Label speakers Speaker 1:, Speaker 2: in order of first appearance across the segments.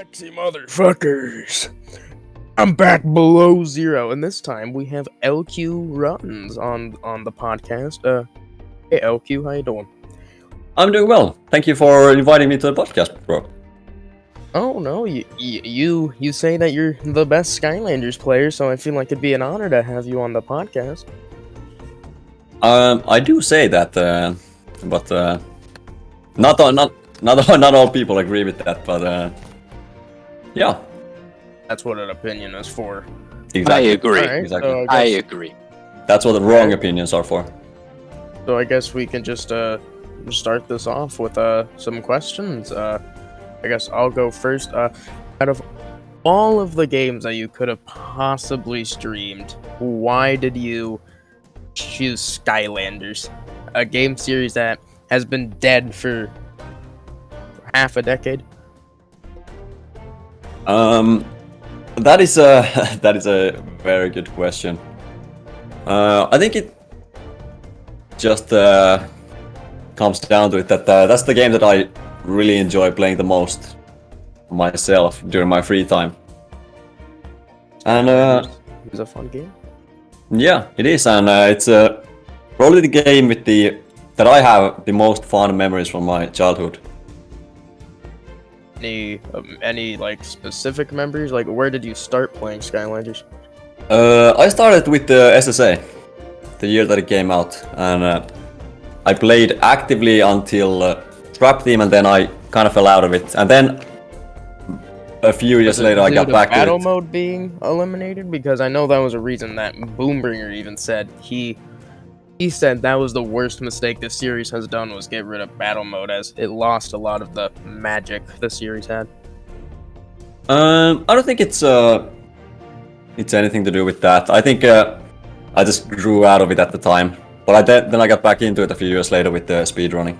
Speaker 1: Sexy motherfuckers. I'm back below zero, and this time we have LQ Runs on the podcast. Hey LQ, how you doing?
Speaker 2: I'm doing well. Thank you for inviting me to the podcast, bro.
Speaker 1: Oh no, you say that you're the best Skylanders player, so I feel like it'd be an honor to have you on the podcast.
Speaker 2: I do say that, but not all people agree with that. But yeah,
Speaker 1: That's what an opinion is for.
Speaker 2: exactly.
Speaker 3: I agree.
Speaker 1: Alright,
Speaker 2: Exactly.
Speaker 1: so
Speaker 3: I agree.
Speaker 2: That's what the wrong opinions are for.
Speaker 1: So I guess we can just start this off with some questions. I guess I'll go first. Out of all of the games that you could have possibly streamed, why did you choose Skylanders? A game series that has been dead for half a decade.
Speaker 2: That is a that is a very good question. I think it just comes down to it that that's the game that I really enjoy playing the most myself during my free time. And
Speaker 1: It was a fun game.
Speaker 2: yeah, it is, and it's probably the game with that I have the most fond memories from my childhood.
Speaker 1: Any like specific memories? Like where did you start playing Skylanders?
Speaker 2: I started with the SSA, the year that it came out, and I played actively until Trap Team, and then I kind of fell out of it. And then a few years later, I got back to
Speaker 1: battle
Speaker 2: it.
Speaker 1: mode being eliminated, because I know that was a reason that Boombringer even said he said that was the worst mistake this series has done, was get rid of battle mode, as it lost a lot of the magic the series had.
Speaker 2: I don't think it's anything to do with that. I think I just grew out of it at the time, but then I got back into it a few years later with the speedrunning.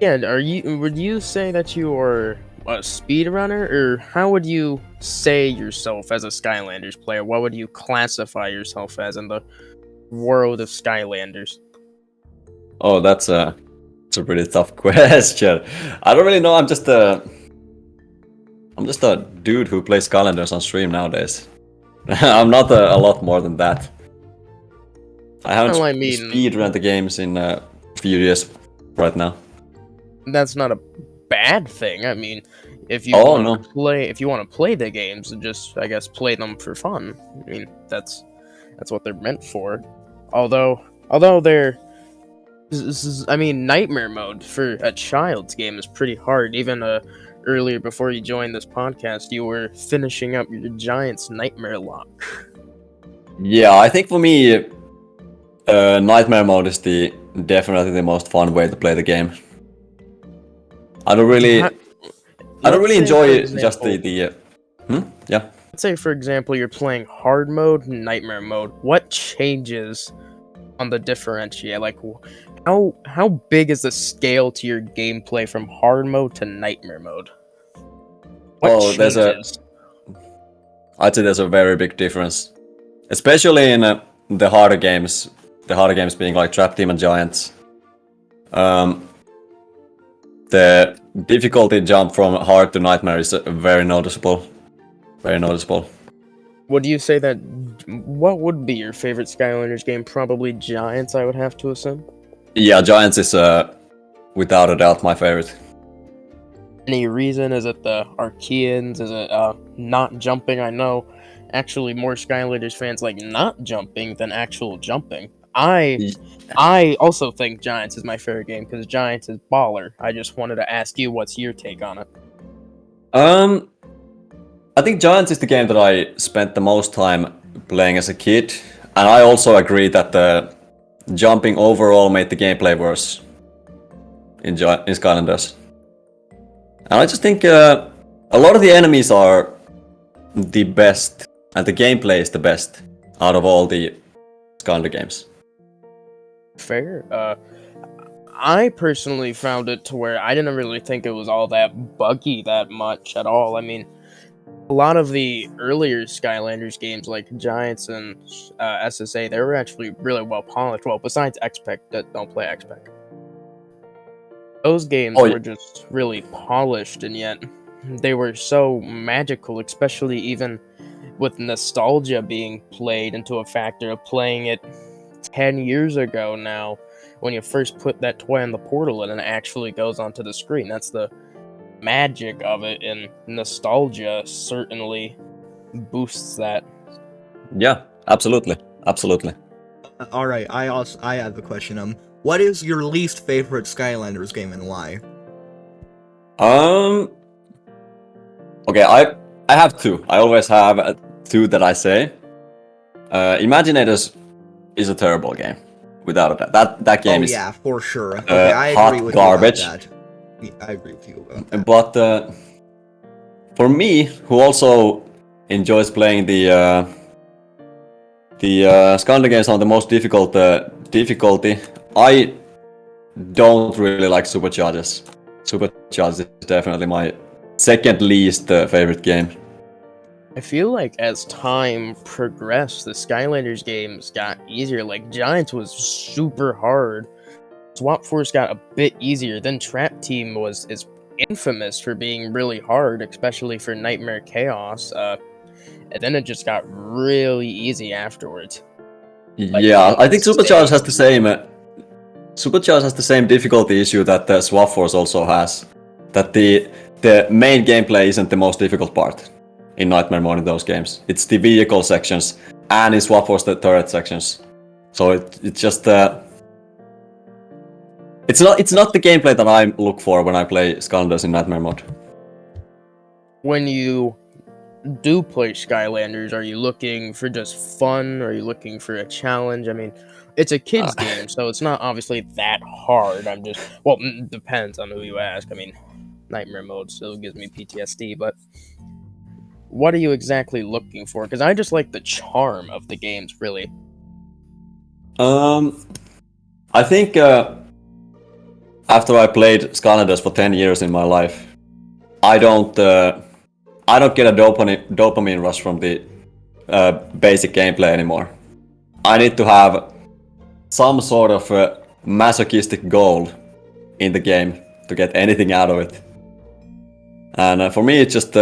Speaker 1: Yeah, would you say that you are a speedrunner, or how would you say yourself as a Skylanders player? What would you classify yourself as in the world of Skylanders?
Speaker 2: Oh, it's a pretty tough question. I don't really know. I'm just a dude who plays calendars on stream nowadays. I'm not a lot more than that. I haven't
Speaker 1: Well, I mean-
Speaker 2: speedrun the games in a few years right now.
Speaker 1: That's not a bad thing. I mean, if you
Speaker 2: Oh,
Speaker 1: want
Speaker 2: no.
Speaker 1: to play, if you want to play the games, and just, I guess, play them for fun. I mean, that's what they're meant for. Although I mean, nightmare mode for a child's game is pretty hard. Even earlier, before you joined this podcast, you were finishing up your Giant's nightmare lock.
Speaker 2: Yeah, I think for me, nightmare mode is definitely the most fun way to play the game. I don't really
Speaker 1: Let's say,
Speaker 2: enjoy
Speaker 1: for
Speaker 2: just
Speaker 1: example-
Speaker 2: yeah.
Speaker 1: Let's say, for example, you're playing hard mode, nightmare mode. What changes on the differentiate? Like, how big is the scale to your gameplay from hard mode to nightmare mode? What changes?
Speaker 2: I'd say there's a very big difference, especially in the harder games. The harder games being like Trap Team and Giants. The difficulty jump from hard to nightmare is very noticeable. Very noticeable.
Speaker 1: Would you say that? What would be your favorite Skylanders game? Probably Giants, I would have to assume.
Speaker 2: Yeah, Giants is without a doubt my favorite.
Speaker 1: Any reason? Is it the Archeans? Is it not jumping? I know actually more Skylanders fans like not jumping than actual jumping. I also think Giants is my favorite game because Giants is baller. I just wanted to ask you, what's your take on it?
Speaker 2: I think Giants is the game that I spent the most time playing as a kid, and I also agree that the jumping overall made the gameplay worse in Skylanders. And I just think a lot of the enemies are the best, and the gameplay is the best out of all the Skylander games.
Speaker 1: Fair. I personally found it to where I didn't really think it was all that buggy that much at all. I mean, a lot of the earlier Skylanders games, like Giants and SSA, they were actually really well polished. Well, besides X-Pac, that don't play X-Pac. Those games were just really polished, and yet they were so magical, especially even with nostalgia being played into a factor of playing it 10 years ago now, when you first put that toy on the portal and it actually goes onto the screen. That's the magic of it, and nostalgia certainly boosts that.
Speaker 2: Yeah, absolutely, absolutely.
Speaker 3: All right, I have a question. What is your least favorite Skylanders game and why?
Speaker 2: Okay, I have two. I always have two that I say. Imaginators is a terrible game, without a doubt. That game
Speaker 3: Oh
Speaker 2: is
Speaker 3: yeah, for sure. Okay, I agree
Speaker 2: hot
Speaker 3: with
Speaker 2: garbage.
Speaker 3: you about that. I agree with you about that.
Speaker 2: But for me, who also enjoys playing the Skylander games on the most difficult difficulty, I don't really like Superchargers. Superchargers is definitely my second least favorite game.
Speaker 1: I feel like as time progressed, the Skylanders games got easier. Like Giants was super hard. Swap Force got a bit easier. Then Trap Team is infamous for being really hard, especially for Nightmare Chaos. And then it just got really easy afterwards. Like,
Speaker 2: Yeah, I think
Speaker 1: insane.
Speaker 2: Superchargers has the same. Superchargers has the same difficulty issue that Swap Force also has. That the main gameplay isn't the most difficult part in Nightmare Mode in those games. It's the vehicle sections and in Swap Force the turret sections. So it's just it's not the gameplay that I look for when I play Skylanders in Nightmare Mode.
Speaker 1: When you do play Skylanders, are you looking for just fun? Or are you looking for a challenge? I mean, it's a kid's game, so it's not obviously that hard. Well, depends on who you ask. I mean, Nightmare Mode still gives me PTSD, but what are you exactly looking for? Because I just like the charm of the games, really.
Speaker 2: I think after I played Skylanders for 10 years in my life, I don't get a dopamine rush from the basic gameplay anymore. I need to have some sort of masochistic goal in the game to get anything out of it. And for me, it's just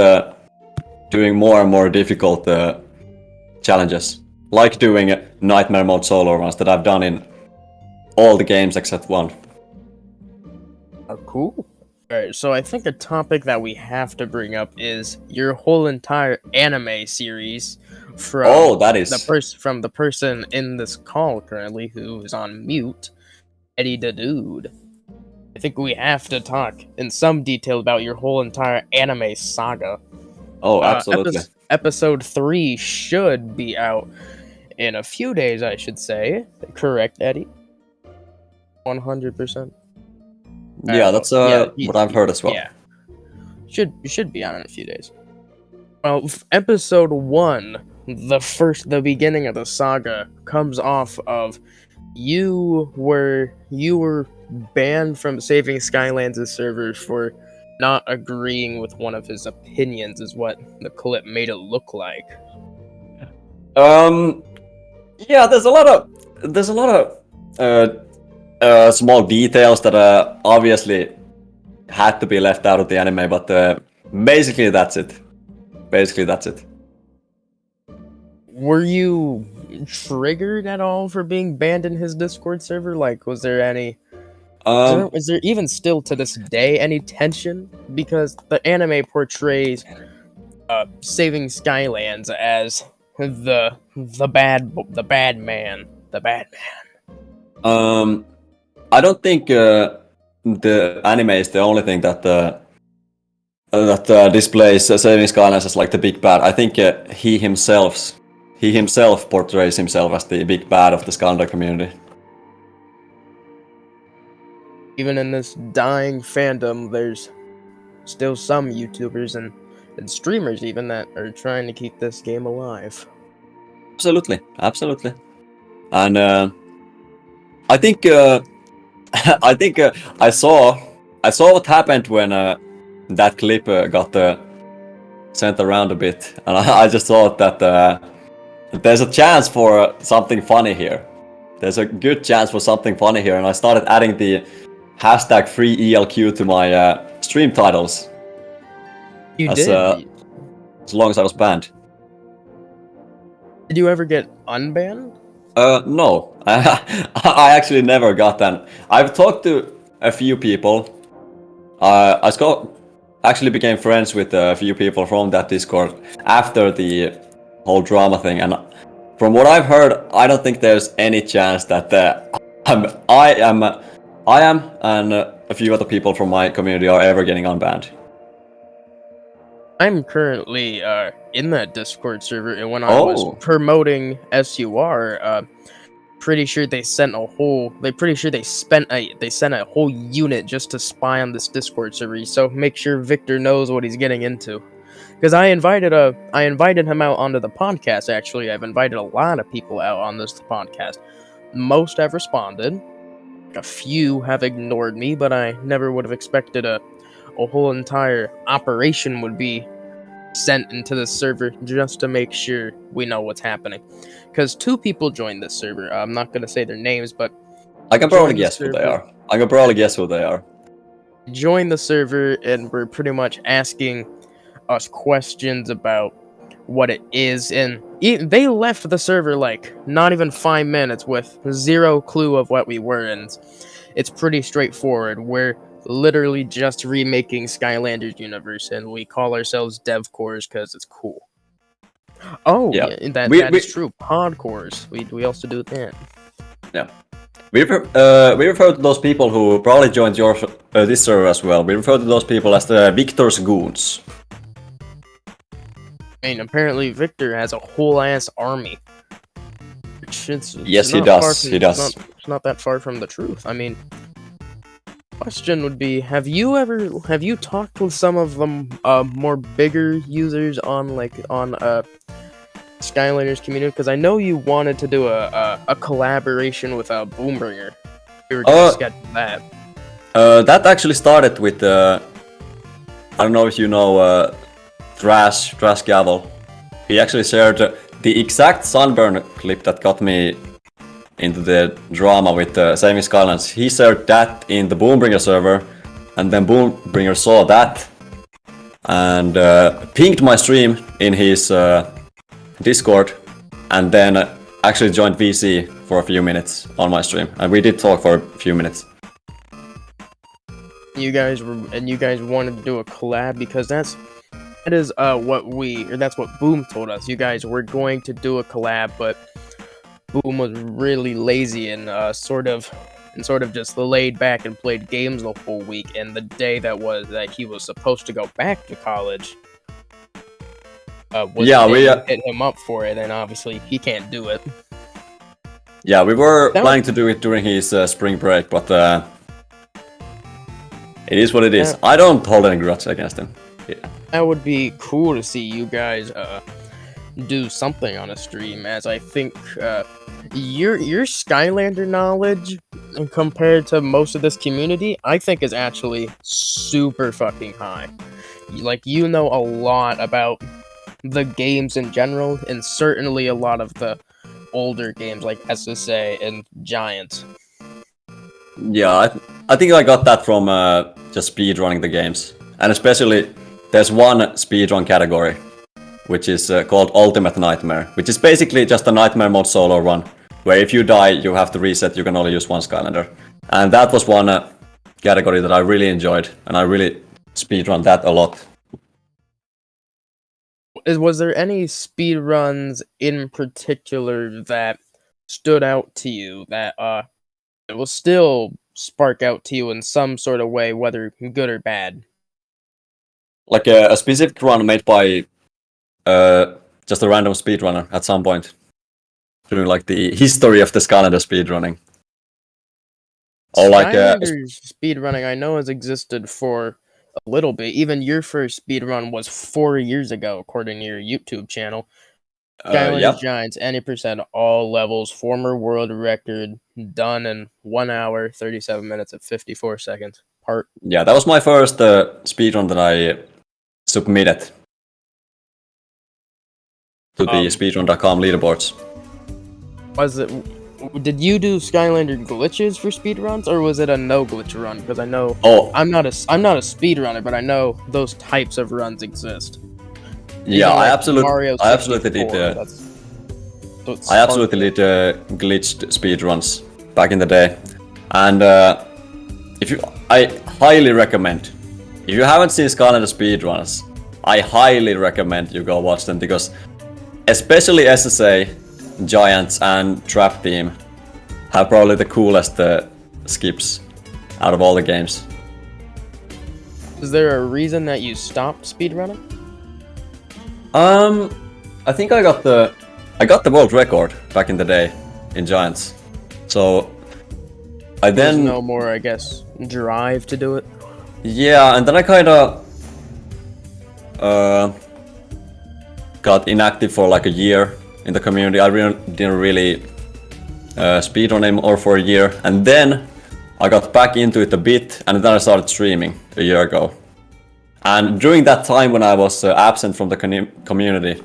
Speaker 2: doing more and more difficult challenges, like doing Nightmare Mode solo runs that I've done in all the games except one.
Speaker 1: Oh, cool. Alright, so I think a topic that we have to bring up is your whole entire anime series from
Speaker 2: That is
Speaker 1: from the person in this call currently who is on mute, Eddie the Dude. I think we have to talk in some detail about your whole entire anime saga.
Speaker 2: Absolutely.
Speaker 1: Episode 3 should be out in a few days, I should say. Correct, Eddie? 100%.
Speaker 2: Yeah, that's what I've heard as well.
Speaker 1: Yeah. Should be out in a few days. Well, episode 1, the beginning of the saga, comes off of you were banned from saving Skylands' servers for not agreeing with one of his opinions, is what the clip made it look like.
Speaker 2: Yeah, there's a lot of small details that obviously had to be left out of the anime, but basically that's it.
Speaker 1: Were you triggered at all for being banned in his Discord server? Like, was there any... is there even still to this day any tension? Because the anime portrays saving Skylands as the bad man.
Speaker 2: I don't think the anime is the only thing that displays saving Skylands as like the big bad. I think he himself portrays himself as the big bad of the Skylander community.
Speaker 1: Even in this dying fandom, there's still some YouTubers and streamers even that are trying to keep this game alive.
Speaker 2: Absolutely. And I think I saw what happened when that clip got sent around a bit, and I just thought that there's a chance for something funny here. There's a good chance for something funny here, and I started adding the hashtag free ELQ to my stream titles.
Speaker 1: You
Speaker 2: as
Speaker 1: did.
Speaker 2: as long as I was banned.
Speaker 1: Did you ever get unbanned?
Speaker 2: No, I actually never got that. I've talked to a few people. Actually became friends with a few people from that Discord after the whole drama thing, and from what I've heard, I don't think there's any chance that I am, and a few other people from my community are ever getting unbanned.
Speaker 1: I'm currently in that Discord server, and when I was
Speaker 2: Oh,
Speaker 1: promoting SUR, pretty sure they sent a whole. They pretty sure they sent a whole unit just to spy on this Discord server. So make sure Victor knows what he's getting into. Because I invited him out onto the podcast. Actually, I've invited a lot of people out on this podcast. Most have responded. A few have ignored me, but I never would have expected a whole entire operation would be sent into the server just to make sure we know what's happening. Because 2 people joined this server. I'm not gonna say their names, but
Speaker 2: I can probably
Speaker 1: joined the
Speaker 2: guess who they
Speaker 1: server.
Speaker 2: are. I can probably guess who they are.
Speaker 1: Joined the server and were pretty much asking us questions about what it is, and they left the server like not even 5 minutes with zero clue of what we were, and it's pretty straightforward. We're literally just remaking Skylanders universe, and we call ourselves DevCores because it's cool. Oh,
Speaker 2: Yeah.
Speaker 1: yeah, that
Speaker 2: We-
Speaker 1: that
Speaker 2: we-
Speaker 1: is true. PodCores. We also do that.
Speaker 2: Yeah. We refer to those people who probably joined your this server as well. We refer to those people as the Victor's goons.
Speaker 1: I mean, apparently Victor has a whole ass army.
Speaker 2: Yes, he does. He does.
Speaker 1: It's not that far from the truth. I mean, question would be: Have you talked with some of them more bigger users on Skylanders community? Because I know you wanted to do a collaboration with Boombringer. We were gonna schedule that.
Speaker 2: That actually started with I don't know if you know Trash Gavel. He actually shared the exact Sunburn clip that got me into the drama with Saving Skylands. He shared that in the Boombringer server, and then Boombringer saw that and pinged my stream in his Discord, and then actually joined VC for a few minutes on my stream, and we did talk for a few minutes.
Speaker 1: You guys wanted to do a collab because that's what Boom told us. You guys were going to do a collab, but Boom was really lazy and sort of just laid back and played games the whole week. And the day that he was supposed to go back to college, we hit him up for it, and obviously he can't do it.
Speaker 2: Yeah, we were planning to do it during his spring break, but it is what it is. I don't hold any grudge against him. Yeah.
Speaker 1: That would be cool to see you guys do something on a stream, as I think your Skylander knowledge compared to most of this community, I think is actually super fucking high. Like, you know a lot about the games in general, and certainly a lot of the older games like SSA and Giant.
Speaker 2: Yeah, I think I got that from just speedrunning the games. And especially, there's one speedrun category, which is called Ultimate Nightmare, which is basically just a Nightmare mode solo run, where if you die, you have to reset, you can only use one Skylander. And that was one category that I really enjoyed, and I really speedrun that a lot.
Speaker 1: Was there any speedruns in particular that stood out to you that it will still spark out to you in some sort of way, whether good or bad?
Speaker 2: Like a specific run made by just a random speedrunner at some point during like the history of the Skylander speedrunning. Or like
Speaker 1: Skylanders speedrunning, I know, has existed for a little bit. Even your first speedrun was 4 years ago, according to your YouTube channel. Skylanders Giants, any percent, all levels, former world record, done in 1 hour, 37 minutes, and 54 seconds.
Speaker 2: Yeah, that was my first speedrun that I submitted to the speedrun.com leaderboards.
Speaker 1: Did you do Skylander glitches for speedruns, or was it a no glitch run? Because I know
Speaker 2: Oh,
Speaker 1: I'm not a speedrunner, but I know those types of runs exist.
Speaker 2: yeah,
Speaker 1: Even like Mario
Speaker 2: I absolutely
Speaker 1: 64,
Speaker 2: did.
Speaker 1: so it's
Speaker 2: I absolutely
Speaker 1: hard
Speaker 2: did glitched speedruns back in the day, and I highly recommend. If you haven't seen Skylander speedruns, I highly recommend you go watch them because, especially SSA, Giants, and Trap Team have probably the coolest skips out of all the games.
Speaker 1: Is there a reason that you stopped speedrunning?
Speaker 2: I think I got the world record back in the day in Giants, so I
Speaker 1: There's
Speaker 2: then
Speaker 1: no more, I guess, drive to do it.
Speaker 2: yeah, and then I kind of got inactive for like a year in the community. I didn't really speedrun anymore for a year, and then I got back into it a bit, and then I started streaming a year ago. And during that time when I was absent from the community,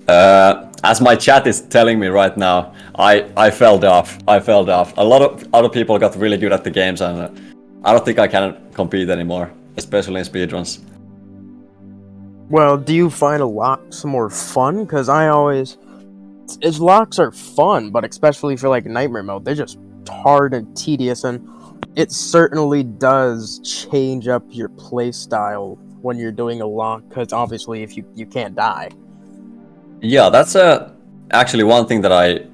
Speaker 2: as my chat is telling me right now, I fell off. A lot of other people got really good at the games, and I don't think I can compete anymore, especially in speedruns.
Speaker 1: Well, do you find locks more fun? Because locks are fun, but especially for like nightmare mode, they're just hard and tedious, and it certainly does change up your playstyle when you're doing a lock. Because obviously, if you can't die.
Speaker 2: Yeah, that's actually one thing that I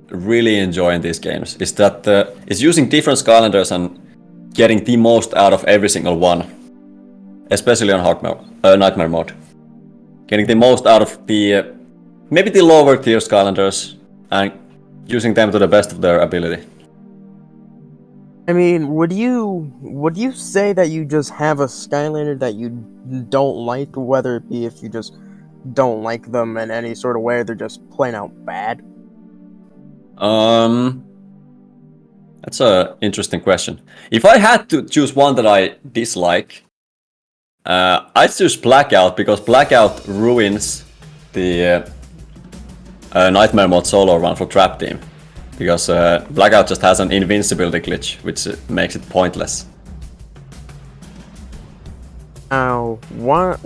Speaker 2: really enjoy in these games is that it's using different Skylanders and getting the most out of every single one, especially on nightmare mode. Getting the most out of the maybe the lower tier Skylanders and using them to the best of their ability.
Speaker 1: I mean, would you say that you just have a Skylander that you don't like, whether it be if you just don't like them in any sort of way, they're just plain out bad?
Speaker 2: That's a interesting question. If I had to choose one that I dislike, I'd choose Blackout because Blackout ruins the Nightmare Mode solo run for Trap Team. Because Blackout just has an invincibility glitch, which makes it pointless.
Speaker 1: Now, what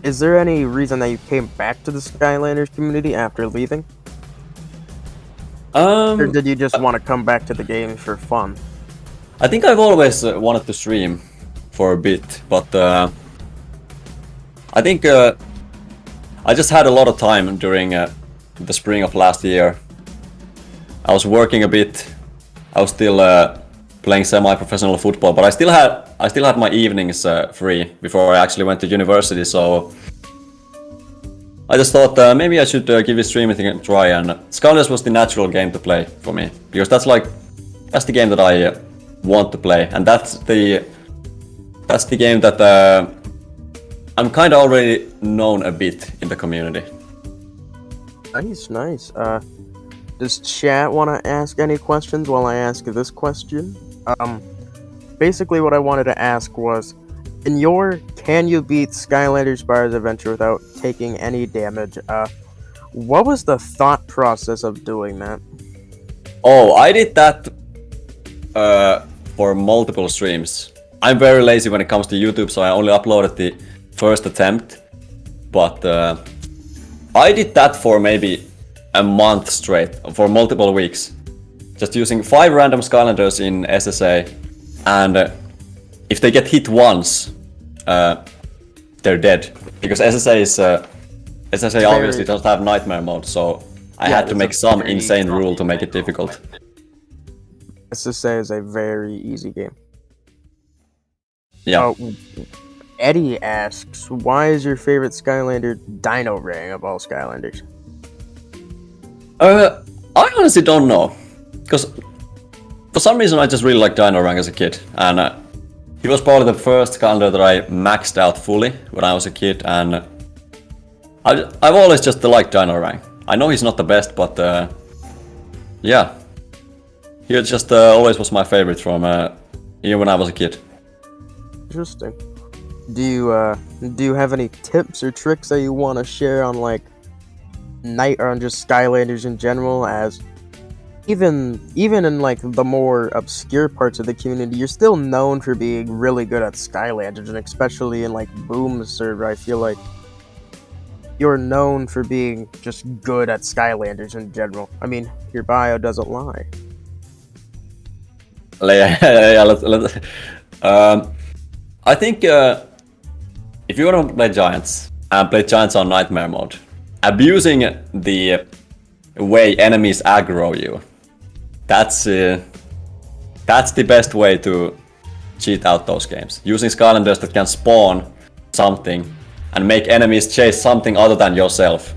Speaker 1: is there any reason that you came back to the Skylanders community after leaving? Or did you just want to come back to the game for fun?
Speaker 2: I think I've always wanted to stream for a bit, but I think I just had a lot of time during the spring of last year. I was working a bit. I was still playing semi-professional football, but I still had my evenings free before I actually went to university. So I just thought maybe I should give this streaming thing a try, and Skylanders was the natural game to play for me because that's the game that I want to play, and that's the game that I'm kind of already known a bit in the community.
Speaker 1: Nice. Does chat want to ask any questions while I ask this question? Basically what I wanted to ask was, in your Can You Beat Skylanders Spyro's Adventure Without Taking Any Damage, what was the thought process of doing that?
Speaker 2: Oh, I did that for multiple streams. I'm very lazy when it comes to YouTube, so I only uploaded the first attempt. But I did that for maybe a month straight, for multiple weeks. Just using 5 random Skylanders in SSA, and if they get hit once, they're dead. Because SSA obviously doesn't have nightmare mode, so I had to make some insane rule to make it difficult.
Speaker 1: SSA is a very easy game.
Speaker 2: Yeah.
Speaker 1: Eddie asks, why is your favorite Skylander Dino Ring of all Skylanders?
Speaker 2: I honestly don't know, because for some reason I just really liked Dino Rang as a kid, and he was probably the first Skylander that I maxed out fully when I was a kid, and I've always just liked Dino Rang. I know he's not the best, but yeah, he just always was my favorite from even when I was a kid.
Speaker 1: Interesting. Do you have any tips or tricks that you want to share on like night or on just Skylanders in general, as even in like the more obscure parts of the community, you're still known for being really good at Skylanders, and especially in like Boom server, I feel like you're known for being just good at Skylanders in general. I mean, your bio doesn't lie.
Speaker 2: Let's, I think if you want to play Giants and play Giants on Nightmare mode, abusing the way enemies aggro you, that's the best way to cheat out those games. Using Skylanders that can spawn something and make enemies chase something other than yourself.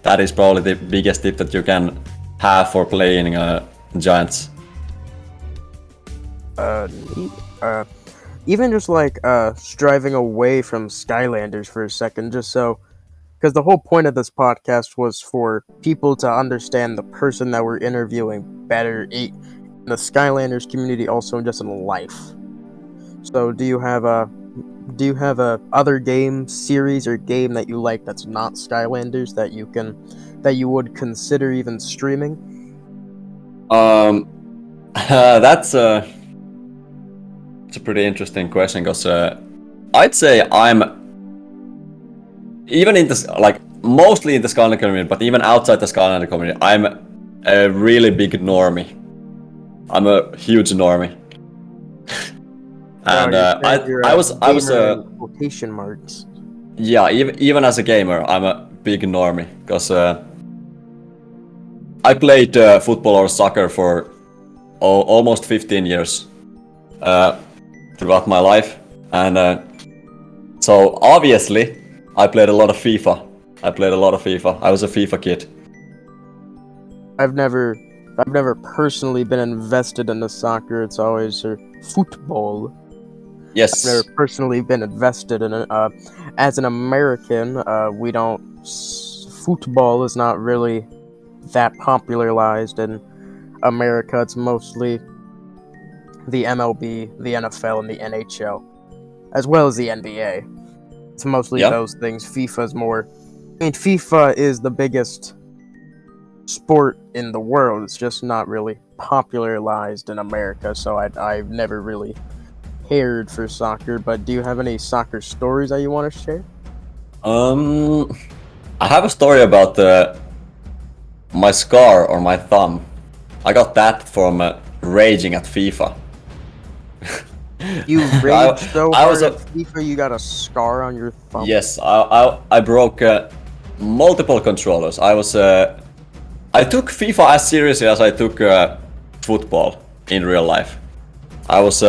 Speaker 2: That is probably the biggest tip that you can have for playing Giants.
Speaker 1: Even just like striving away from Skylanders for a second, just so, because the whole point of this podcast was for people to understand the person that we're interviewing better in the Skylanders community, also just in life. So do you have a other game series or game that you like that's not Skylanders that you would consider even streaming?
Speaker 2: That's it's a pretty interesting question, because I'd say I'm even in this, like, mostly in the Skylander community, but even outside the Skylander community, I'm a really big normie. I'm a huge normie. And I was
Speaker 1: quotation marks.
Speaker 2: Yeah, even as a gamer, I'm a big normie, because I played football or soccer for almost 15 years throughout my life, and so obviously I played a lot of FIFA. I was a FIFA kid.
Speaker 1: I've never personally been invested in the soccer. It's always football.
Speaker 2: Yes.
Speaker 1: I've never personally been invested in it. As an American, we don't. Football is not really that popularized in America. It's mostly the MLB, the NFL, and the NHL, as well as the NBA. It's mostly those things. FIFA's more. I mean, FIFA is the biggest sport in the world. It's just not really popularized in America, so I've never really cared for soccer. But do you have any soccer stories that you want to share?
Speaker 2: I have a story about my scar on my thumb. I got that from raging at FIFA.
Speaker 1: You raged so hard at FIFA, you got a scar on your thumb?
Speaker 2: Yes, I broke multiple controllers. I took FIFA as seriously as I took football in real life. I was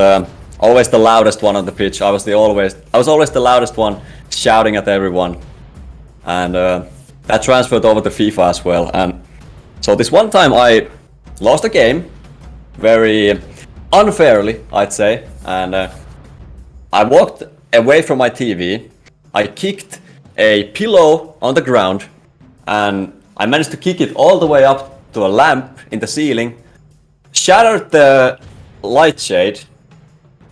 Speaker 2: always the loudest one on the pitch. I was always the loudest one, shouting at everyone, and that transferred over to FIFA as well. And so this one time I lost a game, very unfairly, I'd say, and I walked away from my TV. I kicked a pillow on the ground, and I managed to kick it all the way up to a lamp in the ceiling, shattered the light shade,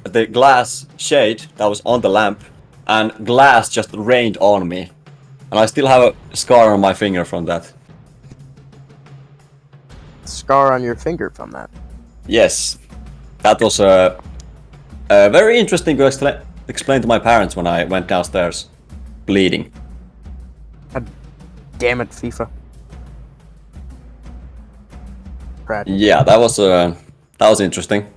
Speaker 2: the glass shade that was on the lamp, and glass just rained on me. And I still have a scar on my finger from that.
Speaker 1: Scar on your finger from that?
Speaker 2: Yes. That was very interesting to explain to my parents when I went downstairs, bleeding.
Speaker 1: God damn it, FIFA.
Speaker 2: Yeah, that was interesting.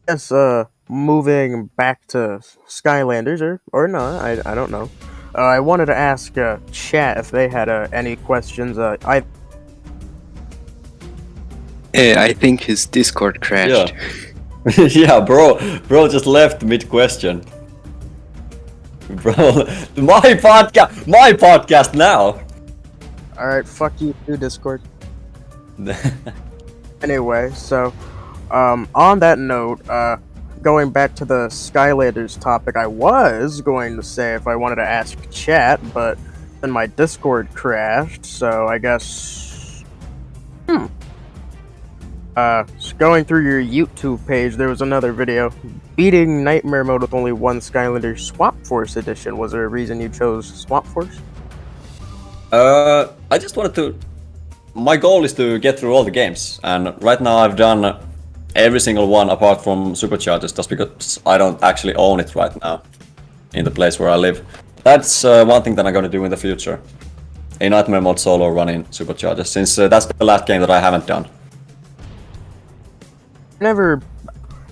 Speaker 1: Yes, moving back to Skylanders, or not, I don't know. I wanted to ask chat if they had any questions.
Speaker 4: I think his Discord crashed.
Speaker 2: Yeah, yeah, bro just left mid-question. Bro, my podcast now.
Speaker 1: Alright, fuck you too, Discord. Anyway, so, on that note, going back to the Skylanders topic, I was going to say if I wanted to ask chat, but then my Discord crashed, so I guess... going through your YouTube page, there was another video. Beating Nightmare Mode with only one Skylander Swap Force edition. Was there a reason you chose Swap Force?
Speaker 2: I just wanted to my goal is to get through all the games, and right now I've done every single one apart from Superchargers, just because I don't actually own it right now in the place where I live. That's one thing that I'm gonna do in the future. A Nightmare Mode solo run in Superchargers, since that's the last game that I haven't done.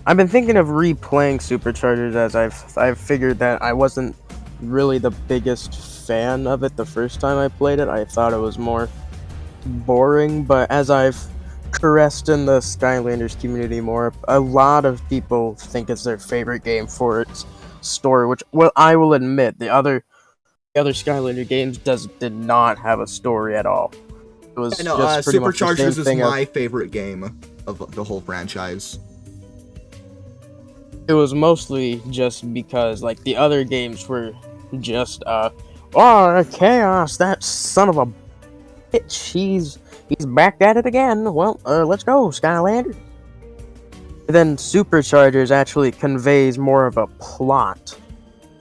Speaker 1: I've been thinking of replaying Superchargers as I've figured that I wasn't really the biggest fan of it the first time I played it. I thought it was more boring, but as I've caressed in the Skylanders community more, a lot of people think it's their favorite game for its story, which, well, I will admit, the other Skylander games did not have a story at all. It was just pretty much the same
Speaker 3: Superchargers is
Speaker 1: thing
Speaker 3: my favorite game of the whole franchise.
Speaker 1: It was mostly just because, like, the other games were just, Chaos, that son of a bitch, he's back at it again. Well, let's go, Skylander. And then Superchargers actually conveys more of a plot.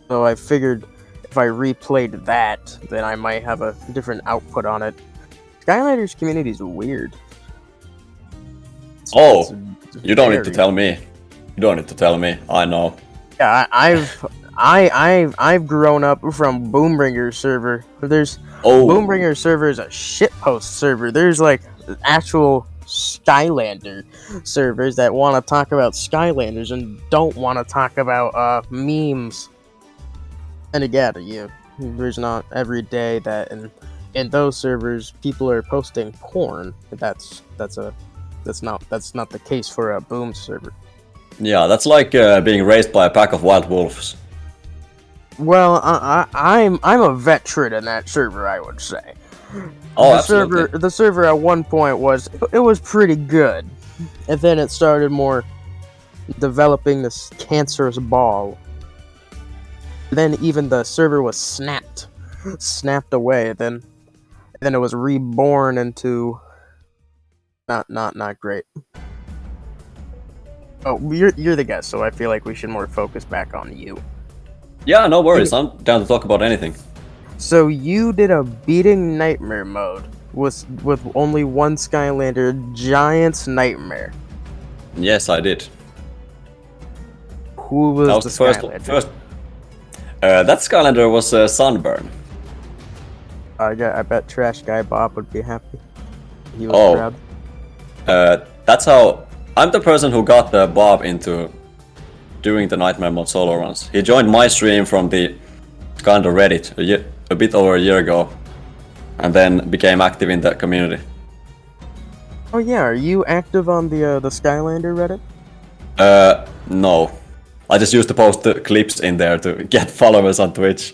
Speaker 1: So I figured if I replayed that, then I might have a different output on it. Skylanders community is weird.
Speaker 2: It's you don't need to tell me. You don't need to tell me. I know.
Speaker 1: Yeah, I've grown up from Boombringer server. Boombringer server is a shitpost server. There's like actual Skylander servers that want to talk about Skylanders and don't want to talk about memes. And again, there's not every day that in those servers people are posting porn. That's not the case for a Boom server.
Speaker 2: Yeah, that's like being raised by a pack of wild wolves.
Speaker 1: Well, I'm a veteran in that server, I would say.
Speaker 2: Oh, absolutely.
Speaker 1: The server at one point was pretty good, and then it started more developing this cancerous ball. Then even the server was snapped away. Then it was reborn into not great. Oh, you're the guest, so I feel like we should more focus back on you.
Speaker 2: Yeah, no worries. I'm down to talk about anything.
Speaker 1: So you did a beating nightmare mode with only one Skylander, Giant's Nightmare.
Speaker 2: Yes, I did.
Speaker 1: Who was,
Speaker 2: that was
Speaker 1: the
Speaker 2: first. That Skylander was Sunburn.
Speaker 1: I bet Trash Guy Bob would be happy. He was
Speaker 2: proud. That's how I'm the person who got Bob into doing the Nightmare Mode solo runs. He joined my stream from the Skylander Reddit a bit over a year ago, and then became active in the community.
Speaker 1: Oh yeah, are you active on the Skylander Reddit?
Speaker 2: No. I just used to post the clips in there to get followers on Twitch.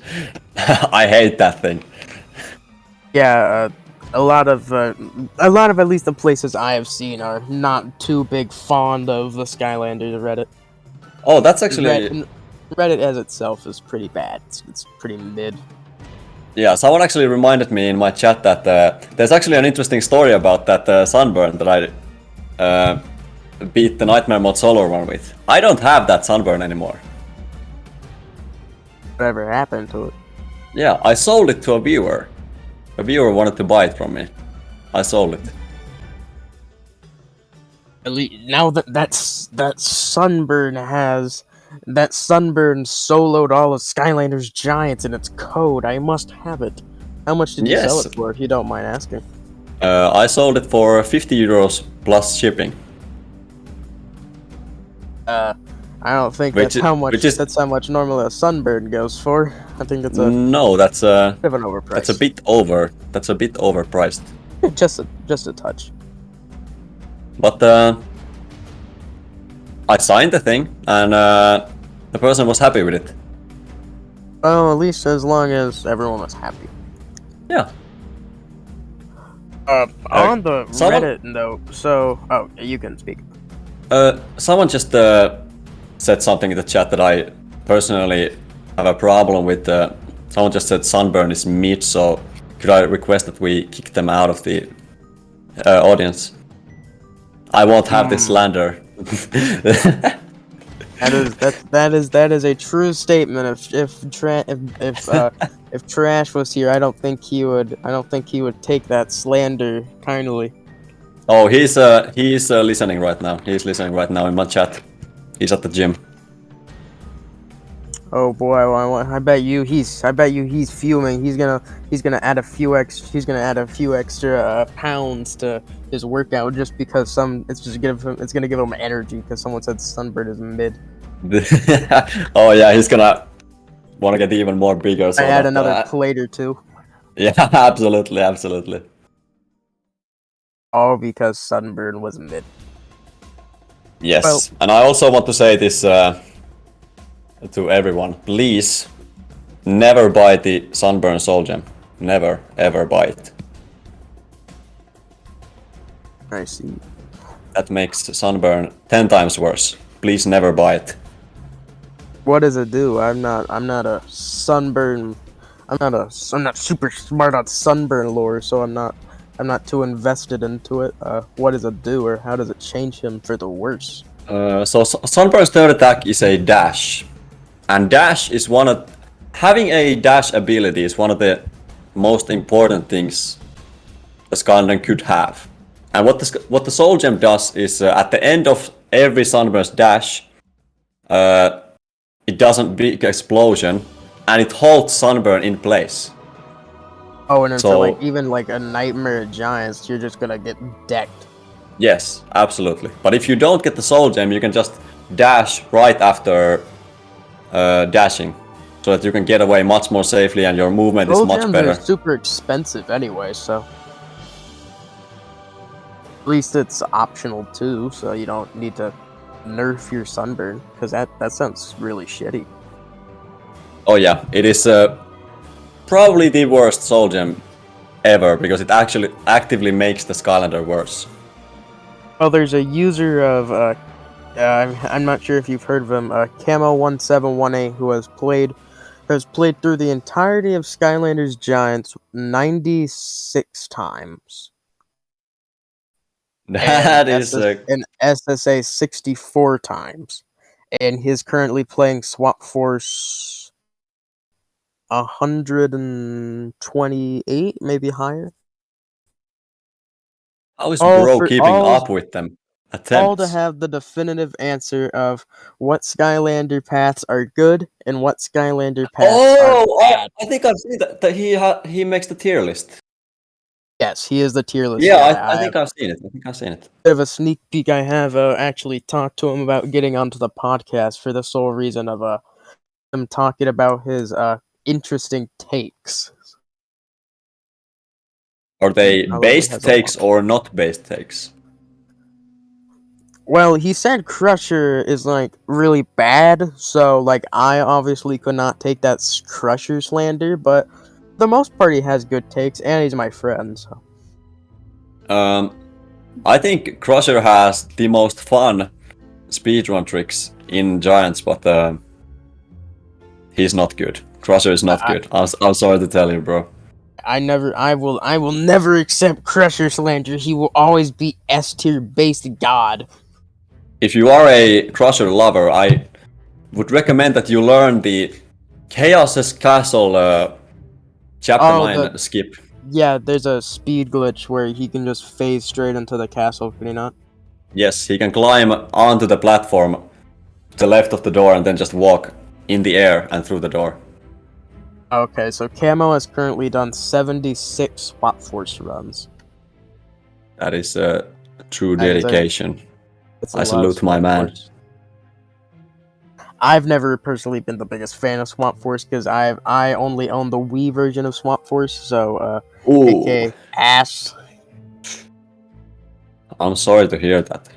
Speaker 2: I hate that thing.
Speaker 1: Yeah, a lot of at least the places I have seen are not too big fond of the Skylanders Reddit.
Speaker 2: Oh, that's actually
Speaker 1: Reddit as itself is pretty bad. It's pretty mid.
Speaker 2: Yeah, someone actually reminded me in my chat that there's actually an interesting story about that Sunburn that I beat the Nightmare Mode solo run with. I don't have that Sunburn anymore.
Speaker 1: Whatever happened to it?
Speaker 2: Yeah, I sold it to a viewer. A viewer wanted to buy it from me. I sold it.
Speaker 1: At least now that Sunburn soloed all of Skylanders Giants in its code, I must have it. How much did you sell it for, if you don't mind asking?
Speaker 2: I sold it for 50 euros plus shipping.
Speaker 1: I don't think that's how much normally a Sunburn goes for. I think that's a
Speaker 2: that's a
Speaker 1: bit of an overpriced.
Speaker 2: That's a bit overpriced.
Speaker 1: just a touch.
Speaker 2: But I signed the thing, and the person was happy with it.
Speaker 1: Oh, at least as long as everyone was happy.
Speaker 2: Yeah.
Speaker 1: On the Reddit note, so you can speak.
Speaker 2: Someone just said something in the chat that I personally have a problem with. Someone just said Sunburn is meat, so could I request that we kick them out of the audience? I won't have this slander. That
Speaker 1: is a true statement. If if Trash was here, I don't think he would. I don't think he would take that slander kindly.
Speaker 2: Oh, he's listening right now. He's listening right now in my chat. He's at the gym.
Speaker 1: Oh boy, I bet you he's fuming. He's gonna add a few extra pounds to his workout just because it's gonna give him energy because someone said Sunbird is mid.
Speaker 2: Oh yeah, he's gonna wanna get even more bigger. So
Speaker 1: I add another plate or two.
Speaker 2: Yeah, absolutely.
Speaker 1: All because Sunburn was mid.
Speaker 2: Yes,
Speaker 1: Well,
Speaker 2: and I also want to say this to everyone. Please, never buy the Sunburn Soul Gem. Never, ever buy it.
Speaker 1: I see.
Speaker 2: That makes Sunburn 10 times worse. Please never buy it.
Speaker 1: What does it do? I'm not a Sunburn. I'm not super smart on Sunburn lore, so I'm not too invested into it. What does it do, or how does it change him for the worse?
Speaker 2: So Sunburn's third attack is a dash, and dash is having a dash ability is one of the most important things a Skylander could have. And what the Soul Gem does is at the end of every Sunburn's dash, it does a big explosion, and it holds Sunburn in place.
Speaker 1: Oh, and so like even like a Nightmare of Giants, you're just gonna get decked.
Speaker 2: Yes, absolutely. But if you don't get the Soul Gem, you can just dash right after dashing, so that you can get away much more safely and your movement is much better.
Speaker 1: Are super expensive anyway, so at least it's optional too, so you don't need to nerf your Sunburn, because that sounds really shitty.
Speaker 2: Oh yeah, it is probably the worst Soul Gem ever, because it actually actively makes the Skylander worse.
Speaker 1: Well, there's a user of I'm not sure if you've heard of him, Camo1718, who has played through the entirety of Skylanders Giants 96 times.
Speaker 2: That is
Speaker 1: an SSA 64 times, and he's currently playing Swap Force 128, maybe higher.
Speaker 2: How is bro keeping up with them? Attempts.
Speaker 1: All to have the definitive answer of what Skylander paths are good and what Skylander paths are bad.
Speaker 2: I think I've seen that he makes the tier list.
Speaker 1: Yes, he is the tier list.
Speaker 2: Yeah, I think I've seen it.
Speaker 1: Bit of a sneak peek. I have actually talked to him about getting onto the podcast for the sole reason of him talking about his interesting takes.
Speaker 2: Are they based takes or not based takes?
Speaker 1: Well, he said Crusher is like really bad, so like I obviously could not take that Crusher slander, but for the most part he has good takes, and he's my friend. So.
Speaker 2: I think Crusher has the most fun speedrun tricks in Giants, but he's not good. Crusher is not good. I'm sorry to tell you, bro.
Speaker 1: I will never accept Crusher slander. He will always be S tier based god.
Speaker 2: If you are a Crusher lover, I would recommend that you learn the Chaos's Castle Chapter 9 skip.
Speaker 1: Yeah, there's a speed glitch where he can just phase straight into the castle, can he not?
Speaker 2: Yes, he can climb onto the platform to the left of the door and then just walk in the air and through the door.
Speaker 1: Okay, so Camo has currently done 76 Swap Force runs.
Speaker 2: That is true dedication. I salute my man.
Speaker 1: I've never personally been the biggest fan of Swap Force because I only own the Wii version of Swap Force, so aka ass.
Speaker 2: I'm sorry to hear that.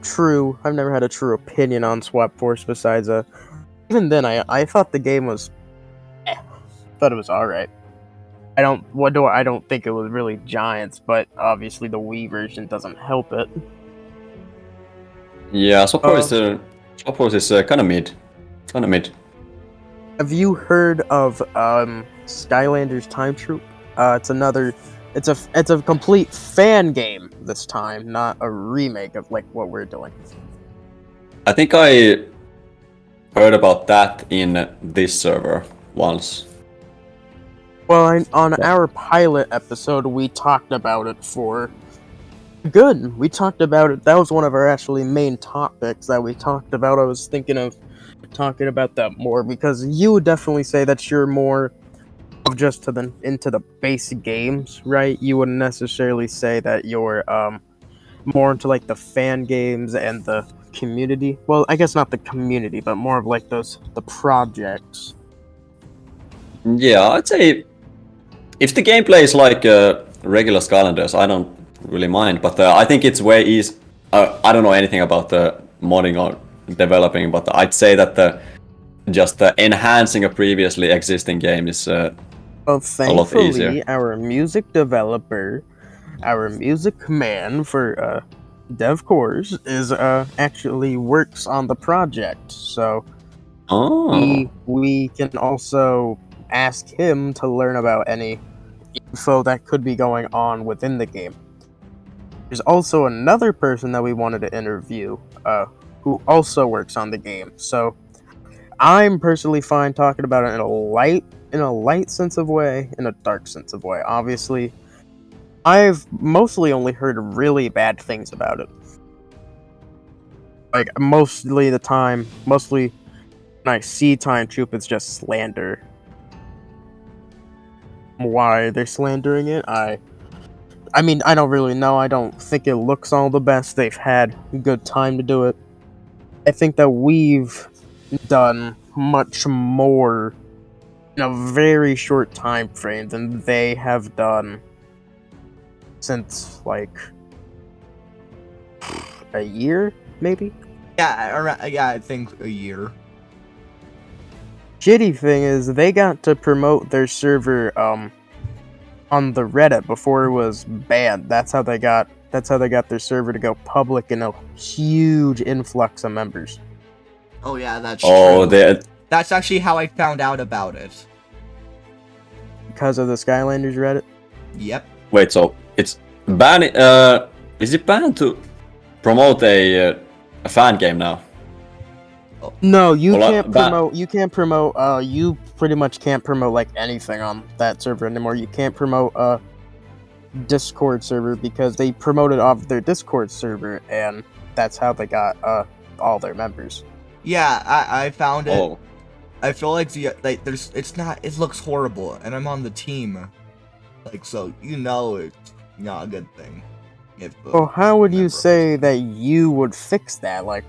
Speaker 1: True. I've never had a true opinion on Swap Force besides even then I thought the game was thought it was alright. I don't think it was really Giants, but obviously the Wii version doesn't help it.
Speaker 2: Yeah, Swap Force is kind of mid.
Speaker 1: Have you heard of Skylanders Time Troop? It's a complete fan game this time, not a remake of like what we're doing.
Speaker 2: I think I heard about that in this server once.
Speaker 1: Well, on our pilot episode, we talked about it for good. We talked about it. That was one of our actually main topics that we talked about. I was thinking of talking about that more because you would definitely say that you're more of just into the basic games, right? You wouldn't necessarily say that you're more into like the fan games and the community. Well, I guess not the community, but more of like the projects.
Speaker 2: Yeah, I'd say if the gameplay is like regular Skylanders, I don't really mind. But I think it's way easy. I don't know anything about the modding or developing, but I'd say that just enhancing a previously existing game is
Speaker 1: Well,
Speaker 2: a lot
Speaker 1: thankfully,
Speaker 2: easier.
Speaker 1: our music developer, our music man for DevCores is actually works on the project, so
Speaker 2: Oh,
Speaker 1: we can also ask him to learn about any info that could be going on within the game. There's also another person that we wanted to interview, who also works on the game. So I'm personally fine talking about it in a light sense of way, in a dark sense of way. Obviously, I've mostly only heard really bad things about it. Like mostly when I see Time Troop, it's just slander. Why they're slandering it, I mean, I don't really know. I don't think it looks all the best. They've had good time to do it. I think that we've done much more in a very short time frame than they have done since, like, a year, maybe?
Speaker 3: Yeah, I think a year.
Speaker 1: Shitty thing is, they got to promote their server, on the Reddit before it was banned. That's how they got their server to go public and a huge influx of members.
Speaker 3: Oh yeah, that's
Speaker 2: oh,
Speaker 3: true. That's actually how I found out about it.
Speaker 1: Because of the Skylanders Reddit?
Speaker 3: Yep.
Speaker 2: wait. So it's banned. Is it banned to promote a fan game now?
Speaker 1: No, you
Speaker 2: Well,
Speaker 1: can't promote. You can't promote. You pretty much can't promote like anything on that server anymore. You can't promote a Discord server because they promoted off their Discord server, and that's how they got all their members.
Speaker 3: Yeah, I found it.
Speaker 2: Oh,
Speaker 3: I feel like it looks horrible, and I'm on the team. Like, so it's not a good thing.
Speaker 1: Well, how would you say that you would fix that? Like,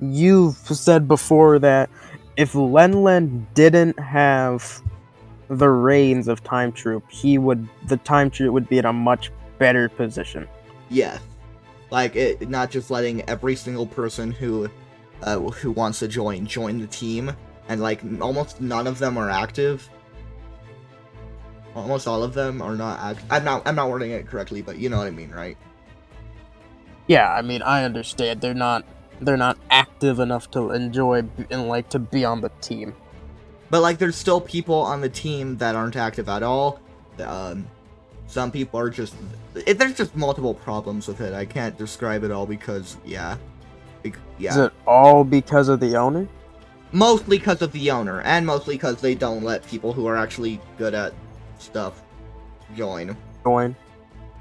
Speaker 1: you've said before that if Lenlen didn't have the reins of Time Troop, the Time Troop would be in a much better position.
Speaker 3: Yes. Like, not just letting every single person who wants to join the team, and like almost none of them are active. Almost all of them are not active. I'm not wording it correctly, but you know what I mean, right?
Speaker 1: Yeah, I mean, I understand they're not active enough to enjoy and like to be on the team.
Speaker 3: But like, there's still people on the team that aren't active at all. Some people are just there's just multiple problems with it. I can't describe it all because yeah.
Speaker 1: Is it all because of the owner?
Speaker 3: Mostly because of the owner, and mostly because they don't let people who are actually good at stuff join.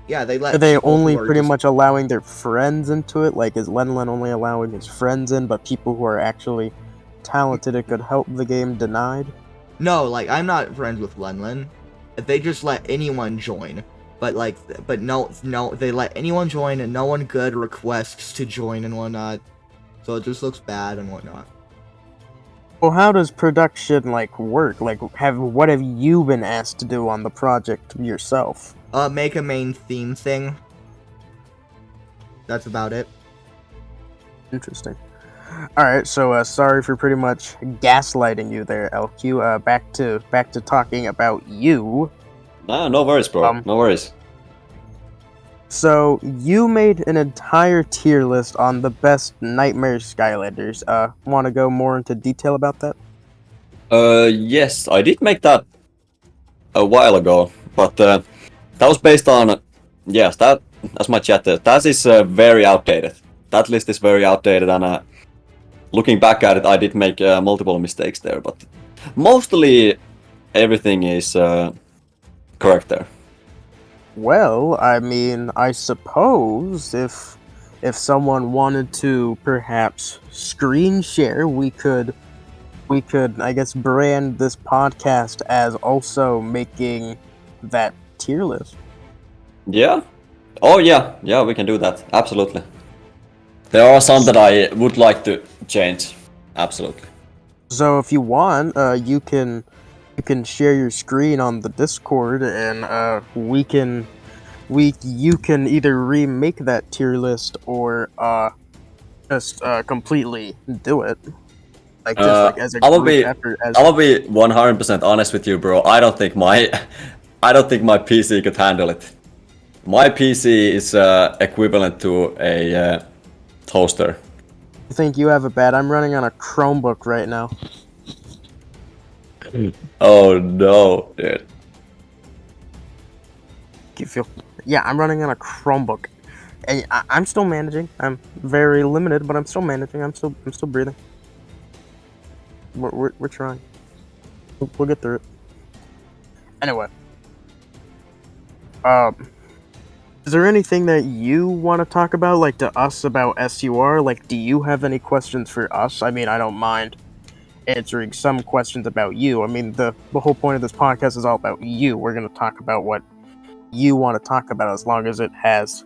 Speaker 3: Yeah, they let.
Speaker 1: Are they
Speaker 3: people
Speaker 1: only
Speaker 3: who are
Speaker 1: pretty
Speaker 3: just-
Speaker 1: much allowing their friends into it? Like, is Lenlen only allowing his friends in, but people who are actually talented and could help the game denied?
Speaker 3: No, like, I'm not friends with Lenlen. They just let anyone join. But no, they let anyone join, and no one good requests to join and whatnot. So it just looks bad and whatnot.
Speaker 1: Well, how does production, like, work? Like, what have you been asked to do on the project yourself?
Speaker 3: Make a main theme thing. That's about it.
Speaker 1: Interesting. Alright, so, sorry for pretty much gaslighting you there, LQ. Back to talking about you.
Speaker 2: no worries, bro. No worries.
Speaker 1: So, you made an entire tier list on the best Nightmare Skylanders. Want to go more into detail about that?
Speaker 2: Yes, I did make that a while ago, but that was based on yes, that's my chat. That is very outdated. That list is very outdated, and looking back at it, I did make multiple mistakes there, but mostly everything is correct there.
Speaker 1: Well, I mean, I suppose if someone wanted to perhaps screen share, we could I guess brand this podcast as also making that tier list.
Speaker 2: Yeah. Oh yeah, we can do that. Absolutely. There are some that I would like to change. Absolutely.
Speaker 1: So if you want, you can share your screen on the Discord, and you can either remake that tier list or just completely do it. Like just like as a group effort.
Speaker 2: I will be 100% honest with you, bro. I don't think my PC could handle it. My PC is equivalent to a toaster.
Speaker 1: I think you have it bad. I'm running on a Chromebook right now.
Speaker 2: Oh no, dude.
Speaker 1: You feel? Yeah, I'm running on a Chromebook, and I'm still managing. I'm very limited, but I'm still managing. I'm still breathing. We're trying. We'll get through it. Anyway, is there anything that you want to talk about, like to us about SUR? Like, do you have any questions for us? I mean, I don't mind answering some questions about you. I mean, the whole point of this podcast is all about you. We're going to talk about what you want to talk about as long as it has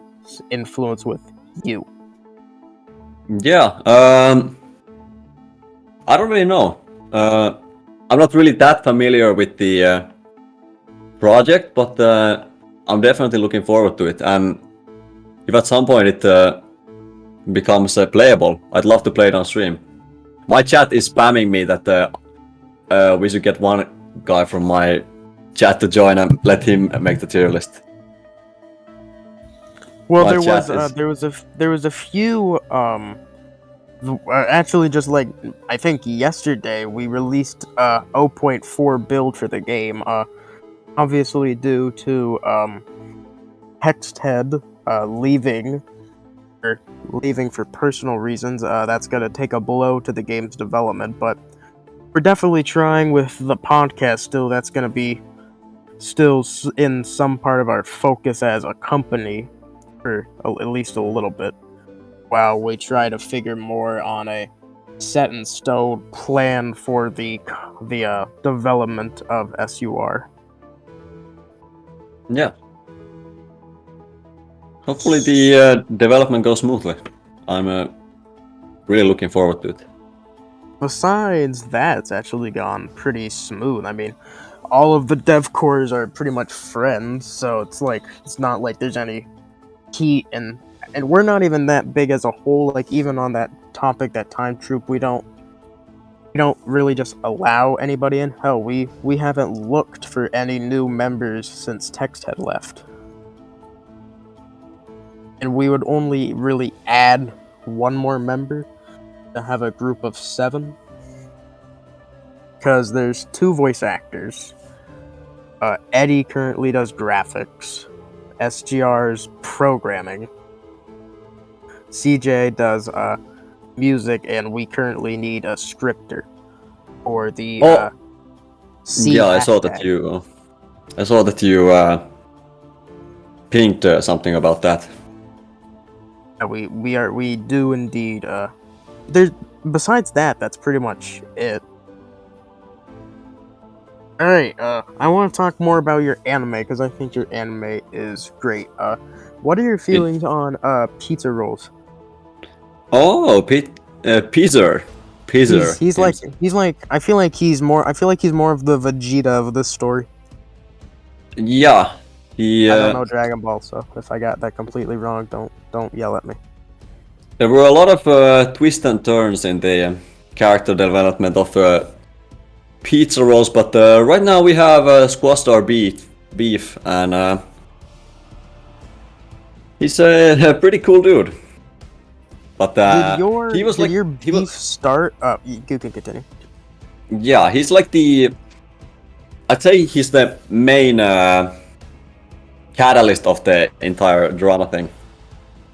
Speaker 1: influence with you.
Speaker 2: Yeah, I don't really know. I'm not really that familiar with the project, but I'm definitely looking forward to it. And if at some point it becomes playable, I'd love to play it on stream. My chat is spamming me that we should get one guy from my chat to join and let him make the tier list.
Speaker 1: Well, there was a few actually just like I think yesterday we released 0.4 build for the game. Obviously due to Hexthead leaving for personal reasons. That's gonna take a blow to the game's development, but we're definitely trying with the podcast still. That's gonna be still in some part of our focus as a company for at least a little bit, while we try to figure more on a set in stone plan for the development of SUR.
Speaker 2: Yeah. Hopefully the development goes smoothly. I'm really looking forward to it.
Speaker 1: Besides that, it's actually gone pretty smooth. I mean, all of the DevCores are pretty much friends, so it's not like there's any heat, and we're not even that big as a whole. Like, even on that topic, that time troop, we don't really just allow anybody in. Hell, we haven't looked for any new members since Text had left, and we would only really add one more member to have a group of 7, because there's 2 voice actors. Eddie currently does graphics, SGR's programming, CJ does music, and we currently need a scripter for the
Speaker 2: yeah, I saw that you pinged something about that.
Speaker 1: We do indeed. Besides that, that's pretty much it. Alright, I want to talk more about your anime, because I think your anime is great. What are your feelings on pizza rolls?
Speaker 2: Oh, Pizzer.
Speaker 1: He's like I feel like he's more of the Vegeta of this story.
Speaker 2: Yeah,
Speaker 1: I don't know Dragon Ball, so if I got that completely wrong, don't yell at me.
Speaker 2: There were a lot of twists and turns in the character development of Pizza Rolls, but right now we have Squash Star Beef, and he's a pretty cool dude. But
Speaker 1: did your beef start? You can continue.
Speaker 2: Yeah, he's like I'd say he's the main catalyst of the entire drama thing.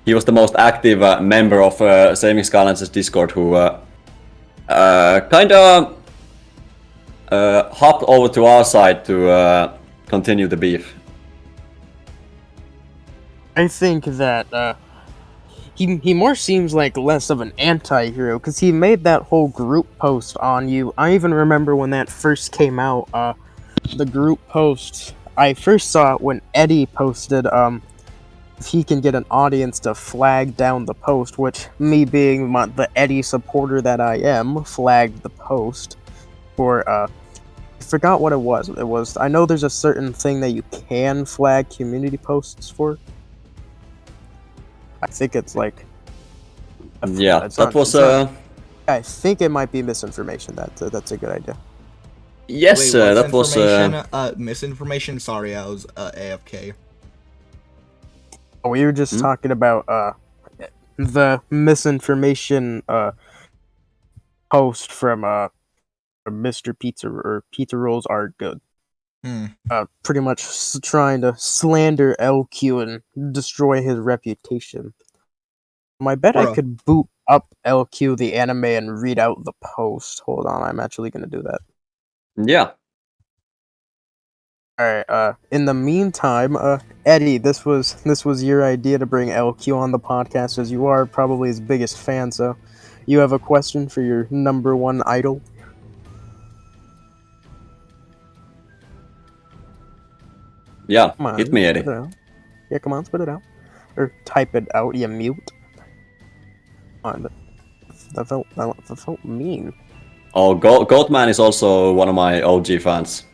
Speaker 2: He was the most active member of Saving Skylance's Discord who Kinda hopped over to our side to continue the beef.
Speaker 1: I think that he more seems like less of an anti-hero because he made that whole group post on you. I even remember when that first came out. The group post, I first saw it when Eddie posted if he can get an audience to flag down the post, which me being the Eddie supporter that I am, flagged the post for I forgot what it was. I know there's a certain thing that you can flag community posts for. I think it's like
Speaker 2: Yeah,
Speaker 1: it's
Speaker 2: that
Speaker 1: not-
Speaker 2: was
Speaker 1: it's not- I think it might be misinformation. That's a good idea.
Speaker 2: yes,
Speaker 3: Wait, what's
Speaker 2: that was
Speaker 3: information? Misinformation? Sorry, I was AFK.
Speaker 1: We were just talking about the misinformation post from Mr. Pizza or Pizza Rolls Are Good. Pretty much trying to slander LQ and destroy his reputation. I bet I
Speaker 3: Bruh.
Speaker 1: could boot up LQ the anime and read out the post. Hold on, I'm actually gonna do that.
Speaker 2: yeah.
Speaker 1: Alright, in the meantime, Eddie, this was your idea to bring LQ on the podcast, as you are probably his biggest fan, so you have a question for your number one idol?
Speaker 2: Yeah,
Speaker 1: Come on,
Speaker 2: hit me, Eddie.
Speaker 1: spit it out. Yeah, come on, spit it out. Or type it out, you mute. Come on, that felt mean.
Speaker 2: Oh, Goatman is also one of my OG fans.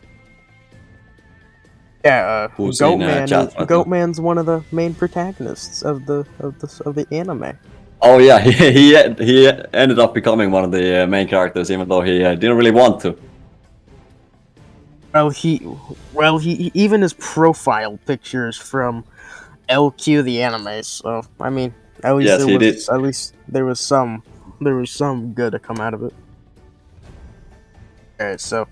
Speaker 1: Yeah,
Speaker 2: Who's in, chat right now.
Speaker 1: Goatman's one of the main protagonists of the anime.
Speaker 2: Oh yeah, he ended up becoming one of the main characters, even though he didn't really want to.
Speaker 1: Well, he even his profile pictures from LQ the anime. So I mean, at least
Speaker 2: Yes, he did.
Speaker 1: at least there was some good to come out of it. All right, so.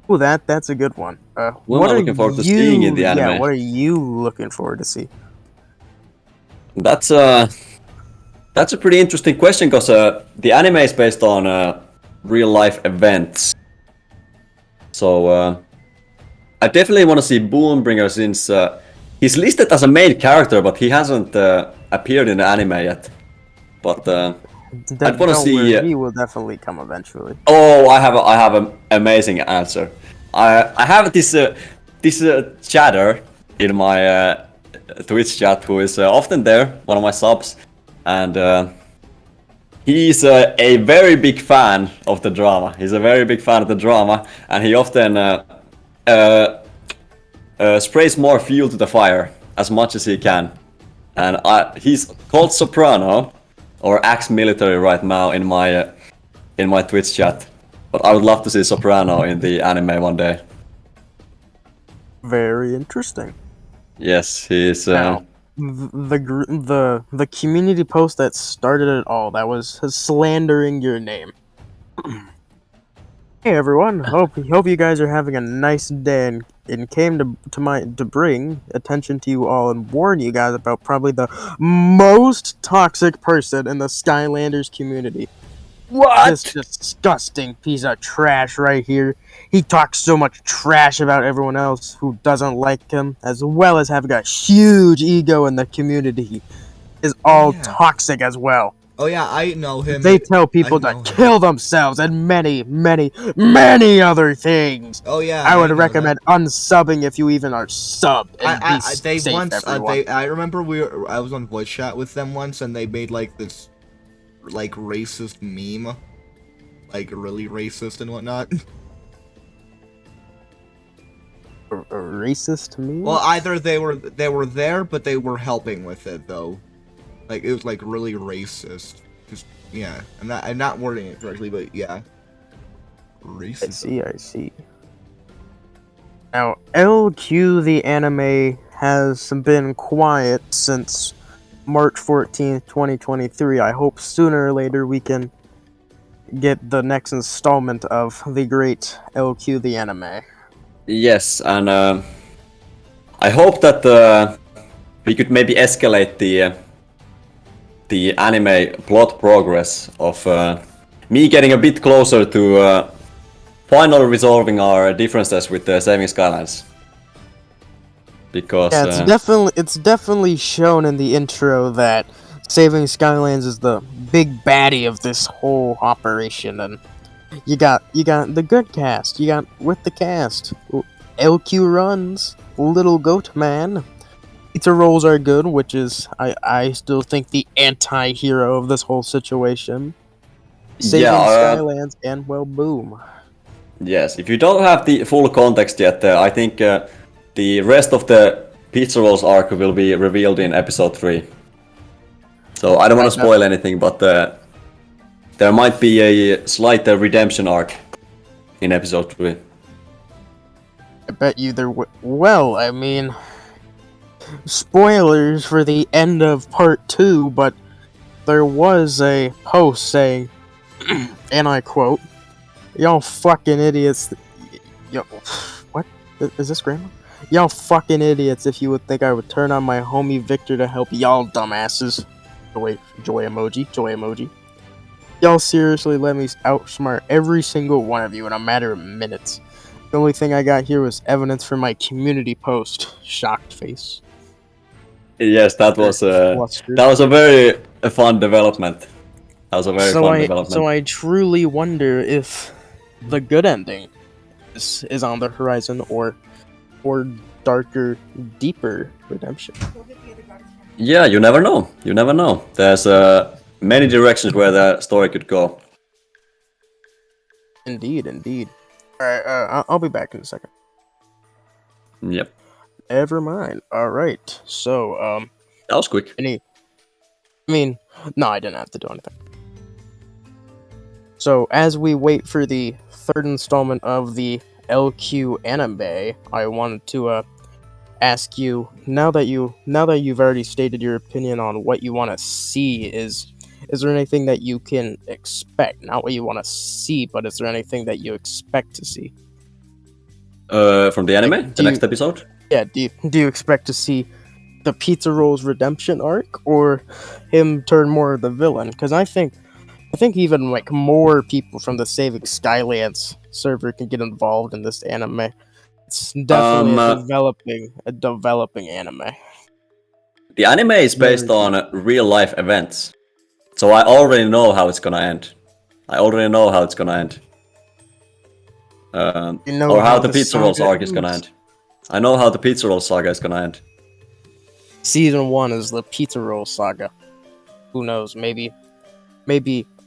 Speaker 1: Oh, that's a good one.
Speaker 2: What am I looking forward to seeing in the anime?
Speaker 1: Yeah, what are you looking forward to see?
Speaker 2: That's a pretty interesting question because the anime is based on real life events. So I definitely want to see Boombringer since he's listed as a main character, but he hasn't appeared in the anime yet. But I'd want to see.
Speaker 1: He will definitely come eventually.
Speaker 2: Oh, I have an amazing answer. I have this chatter in my Twitch chat who is often there, one of my subs, and he's a very big fan of the drama. He's a very big fan of the drama, and he often sprays more fuel to the fire as much as he can. And he's called Soprano or Axe Military right now in my Twitch chat. But I would love to see Soprano in the anime one day.
Speaker 1: Very interesting.
Speaker 2: Yes, he's.
Speaker 1: Now, the community post that started it all, that was slandering your name. Hey everyone, hope you guys are having a nice day and came to bring attention to you all and warn you guys about probably the most toxic person in the Skylanders community.
Speaker 2: What?
Speaker 1: This disgusting piece of trash right here. He talks so much trash about everyone else who doesn't like him, as well as having a huge ego in the community. He is all toxic as well.
Speaker 3: Oh yeah, I know him.
Speaker 1: They tell people to kill themselves and many, many, many other things.
Speaker 3: Oh yeah,
Speaker 1: I would recommend unsubbing if you even are subbed. And
Speaker 3: I remember I was on voice chat with them once, and they made like this like racist meme, like really racist and whatnot.
Speaker 1: A racist meme?
Speaker 3: Well, either they were there, but they were helping with it though. Like it was like really racist. Just yeah, I'm not wording it correctly, but yeah, racist.
Speaker 1: I see. Now, LQ the anime has been quiet since March 14th, 2023. I hope sooner or later we can get the next installment of the great LQ the anime.
Speaker 2: Yes, and I hope that we could maybe escalate the anime plot progress of me getting a bit closer to finally resolving our differences with Saving Skylines. Because
Speaker 1: Yeah, it's definitely shown in the intro that Saving Skylands is the big baddie of this whole operation, and you got the good cast. You got with the cast, LQ runs, Little Goat Man. Pizza rolls are good, which is I still think the anti-hero of this whole situation. Saving Skylands and well, boom.
Speaker 2: Yes, if you don't have the full context yet, I think the rest of the Pizza Rolls arc will be revealed in episode 3. So I don't want to spoil anything, but there might be a slight redemption arc in episode 3.
Speaker 1: I bet you there well, I mean, spoilers for the end of part 2, but there was a post saying, and I quote, "Y'all fucking idiots, yo, what? Is this grandma? Y'all fucking idiots if you would think I would turn on my homie Victor to help y'all dumbasses." Joy emoji. Y'all seriously let me outsmart every single one of you in a matter of minutes. The only thing I got here was evidence from my community post. Shocked face.
Speaker 2: Yes, that was a very fun development. That was a very fun development.
Speaker 1: So I truly wonder if the good ending is on the horizon, or darker, deeper redemption.
Speaker 2: Yeah, you never know. You never know. There's many directions where the story could go.
Speaker 1: Indeed. Alright, I'll be back in a second.
Speaker 2: Yep.
Speaker 1: Never mind. Alright, so,
Speaker 2: that was quick.
Speaker 1: No, I didn't have to do anything. So, as we wait for the third installment of the LQ anime, I wanted to, ask you, now that you've already stated your opinion on what you want to see, is there anything that you can expect? Not what you want to see, but is there anything that you expect to see?
Speaker 2: From the anime? The next episode?
Speaker 1: Yeah, do you expect to see the Pizza Rolls redemption arc, or him turn more of the villain? Because I think even like more people from the Saving Skylands server can get involved in this anime. It's definitely a developing anime.
Speaker 2: The anime is based on real life events, so I already know how it's gonna end. Or how the Pizza Rolls arc is gonna end. I know how the Pizza Roll saga is gonna end.
Speaker 1: Season 1 is the Pizza Roll saga. Who knows? Maybe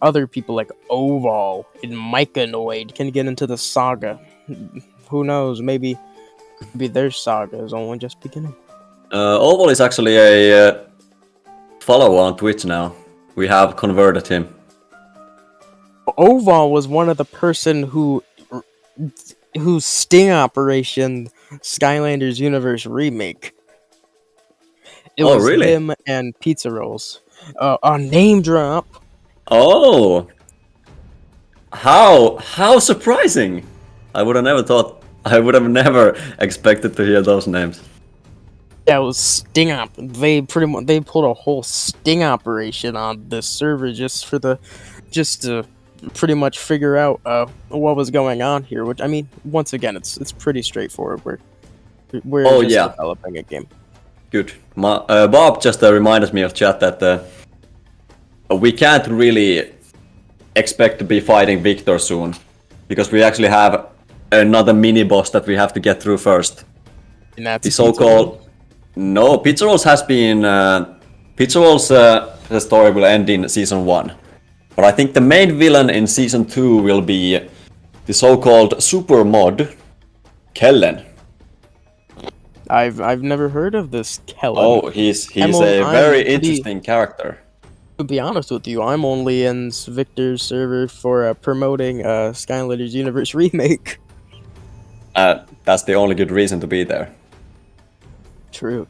Speaker 1: other people like Oval and Myconoid can get into the saga. Who knows? Maybe their saga is only just beginning.
Speaker 2: Oval is actually a follower on Twitch now. We have converted him.
Speaker 1: Oval was one of the person whose sting operation Skylanders Universe remake. It was
Speaker 2: really?
Speaker 1: him and Pizza Rolls. A name drop.
Speaker 2: Oh, how surprising! I would have never expected to hear those names.
Speaker 1: Yeah, it was sting op. They pulled a whole sting operation on this server just to pretty much figure out what was going on here. Which, I mean, once again, it's pretty straightforward. We're just developing a game.
Speaker 2: Good. Bob just reminded me of chat that we can't really expect to be fighting Victor soon, because we actually have another mini boss that we have to get through first.
Speaker 1: And that's
Speaker 2: the so-called. No, Pizza Rolls has been. Pizza Rolls the story will end in season 1, but I think the main villain in season 2 will be the so-called super mod Kellen.
Speaker 1: I've never heard of this Kellen.
Speaker 2: Oh, he's a very interesting character.
Speaker 1: To be honest with you, I'm only in Victor's server for promoting Skylanders Universe remake.
Speaker 2: That's the only good reason to be there.
Speaker 1: True.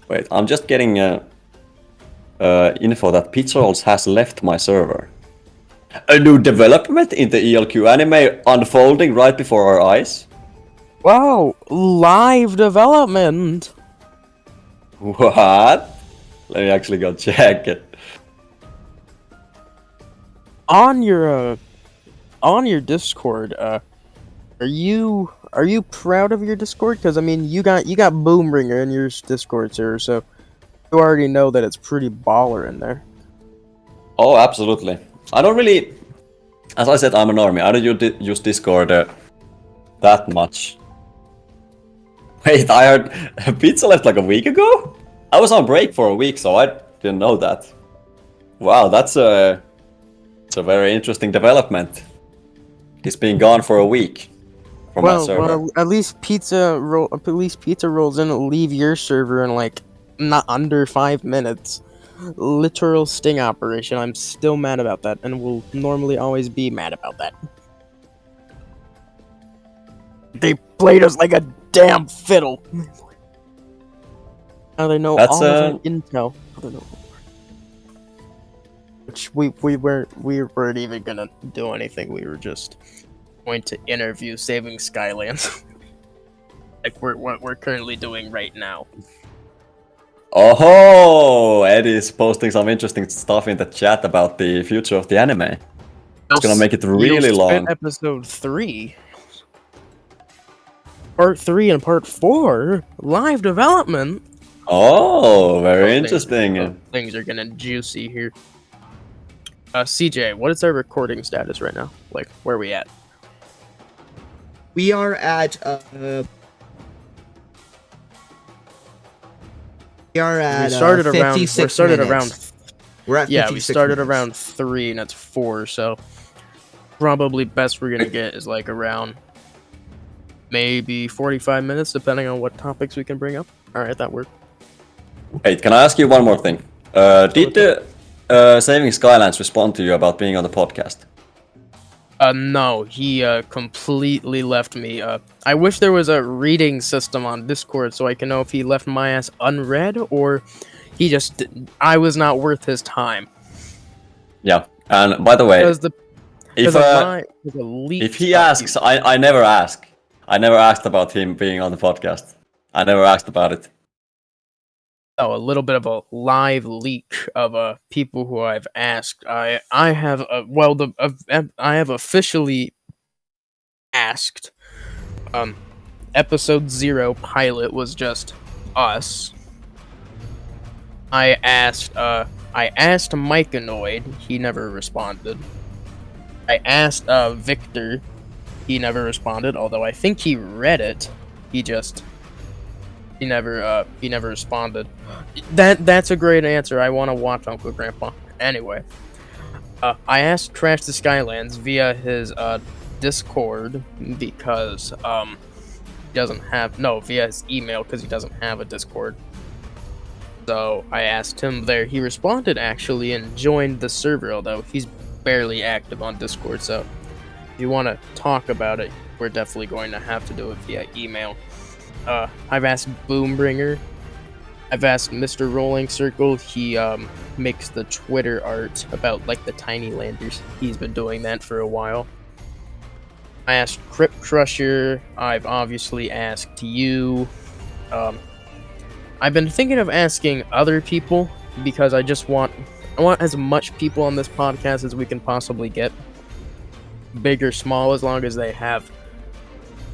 Speaker 2: Wait, I'm just getting info that Pizza Rolls has left my server. A new development in the ELQ anime unfolding right before our eyes.
Speaker 1: Wow, live development.
Speaker 2: What? Let me actually go check it.
Speaker 1: on your Discord, are you proud of your Discord? Because I mean, you got Boombringer in your Discord server, so you already know that it's pretty baller in there.
Speaker 2: Oh, absolutely. I don't really, as I said, I'm a normie. I don't use Discord that much. Wait, I heard Pizza left like a week ago? I was on break for a week, so I didn't know that. Wow, it's a very interesting development. He's been gone for a week from my server.
Speaker 1: Well, at least pizza rolls in and leave your server in like not under 5 minutes. Literal sting operation. I'm still mad about that, and will normally always be mad about that. They played us like a damn fiddle. Now they know
Speaker 2: That's,
Speaker 1: all of our intel. Which we weren't even gonna do anything. We were just going to interview Saving Skylands. Like what we're currently doing right now.
Speaker 2: Oh, Eddie's posting some interesting stuff in the chat about the future of the anime. It's gonna make it really long.
Speaker 1: Episode 3. Part 3 and Part 4. Live development.
Speaker 2: Oh, very interesting.
Speaker 1: Things are getting juicy here. CJ, what is our recording status right now? Like, where are we at?
Speaker 3: We are at
Speaker 1: We started around
Speaker 3: 56 minutes. We're at 56
Speaker 1: yeah, we started
Speaker 3: minutes.
Speaker 1: around 3 and it's 4, so probably best we're gonna get is like around maybe 45 minutes, depending on what topics we can bring up. Alright, that worked.
Speaker 2: Wait, can I ask you one more thing? Did the Saving Skylands respond to you about being on the podcast?
Speaker 1: No, he completely left me. I wish there was a reading system on Discord so I can know if he left my ass unread or he just I was not worth his time.
Speaker 2: Yeah, and by the way, if he asks, I never ask. I never asked about him being on the podcast. I never asked about it.
Speaker 1: Oh, a little bit of a live leak of people who I've asked. I have I have officially asked. Episode 0 pilot was just us. I asked Micanoid, he never responded. I asked Victor, he never responded, although I think he read it. He never responded. That's a great answer. I want to watch Uncle Grandpa. Anyway, I asked Crash the Skylands via his Discord because via his email because he doesn't have a Discord. So I asked him there. He responded actually and joined the server, although he's barely active on Discord. So if you want to talk about it, we're definitely going to have to do it via email. I've asked Boombringer. I've asked Mr. Rolling Circle. He makes the Twitter art about like the tiny landers. He's been doing that for a while. I asked Crypt Crusher. I've obviously asked you. I've been thinking of asking other people because I want as much people on this podcast as we can possibly get. Big or small, as long as they have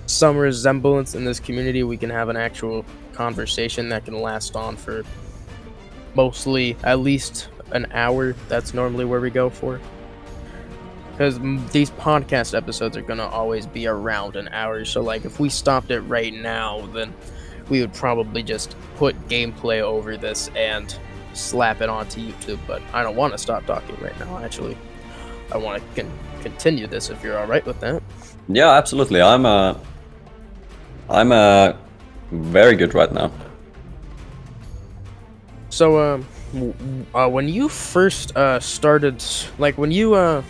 Speaker 1: some resemblance in this community, we can have an actual conversation that can last on for mostly at least an hour. That's normally where we go for. Because these podcast episodes are going to always be around an hour. So like if we stopped it right now, then we would probably just put gameplay over this and slap it onto YouTube. But I don't want to stop talking right now, actually. I want to continue this if you're alright with that.
Speaker 2: Yeah, absolutely. I'm very good right now.
Speaker 1: So, when you first started, like when you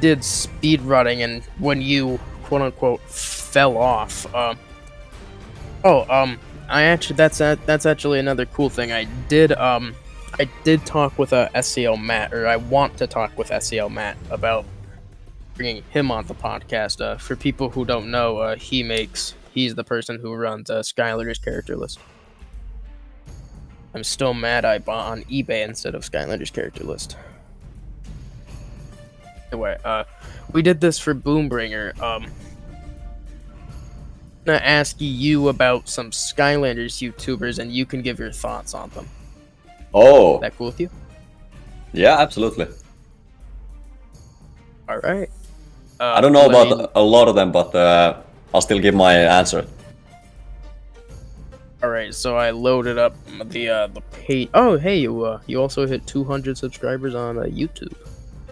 Speaker 1: did speedrunning and when you quote unquote fell off, that's actually another cool thing. I did talk with SEO Matt, or I want to talk with SEO Matt about bringing him on the podcast. For people who don't know, he's the person who runs Skylar's character list. I'm still mad I bought on eBay instead of Skylar's character list. Anyway, we did this for Boombringer. I'm gonna ask you about some Skylanders YouTubers, and you can give your thoughts on them.
Speaker 2: Oh,
Speaker 1: Is that cool with you?
Speaker 2: yeah, absolutely.
Speaker 1: All right.
Speaker 2: I don't know about a lot of them, but I'll still give my answer.
Speaker 1: All right, so I loaded up the page. Oh, hey, you also hit 200 subscribers on YouTube.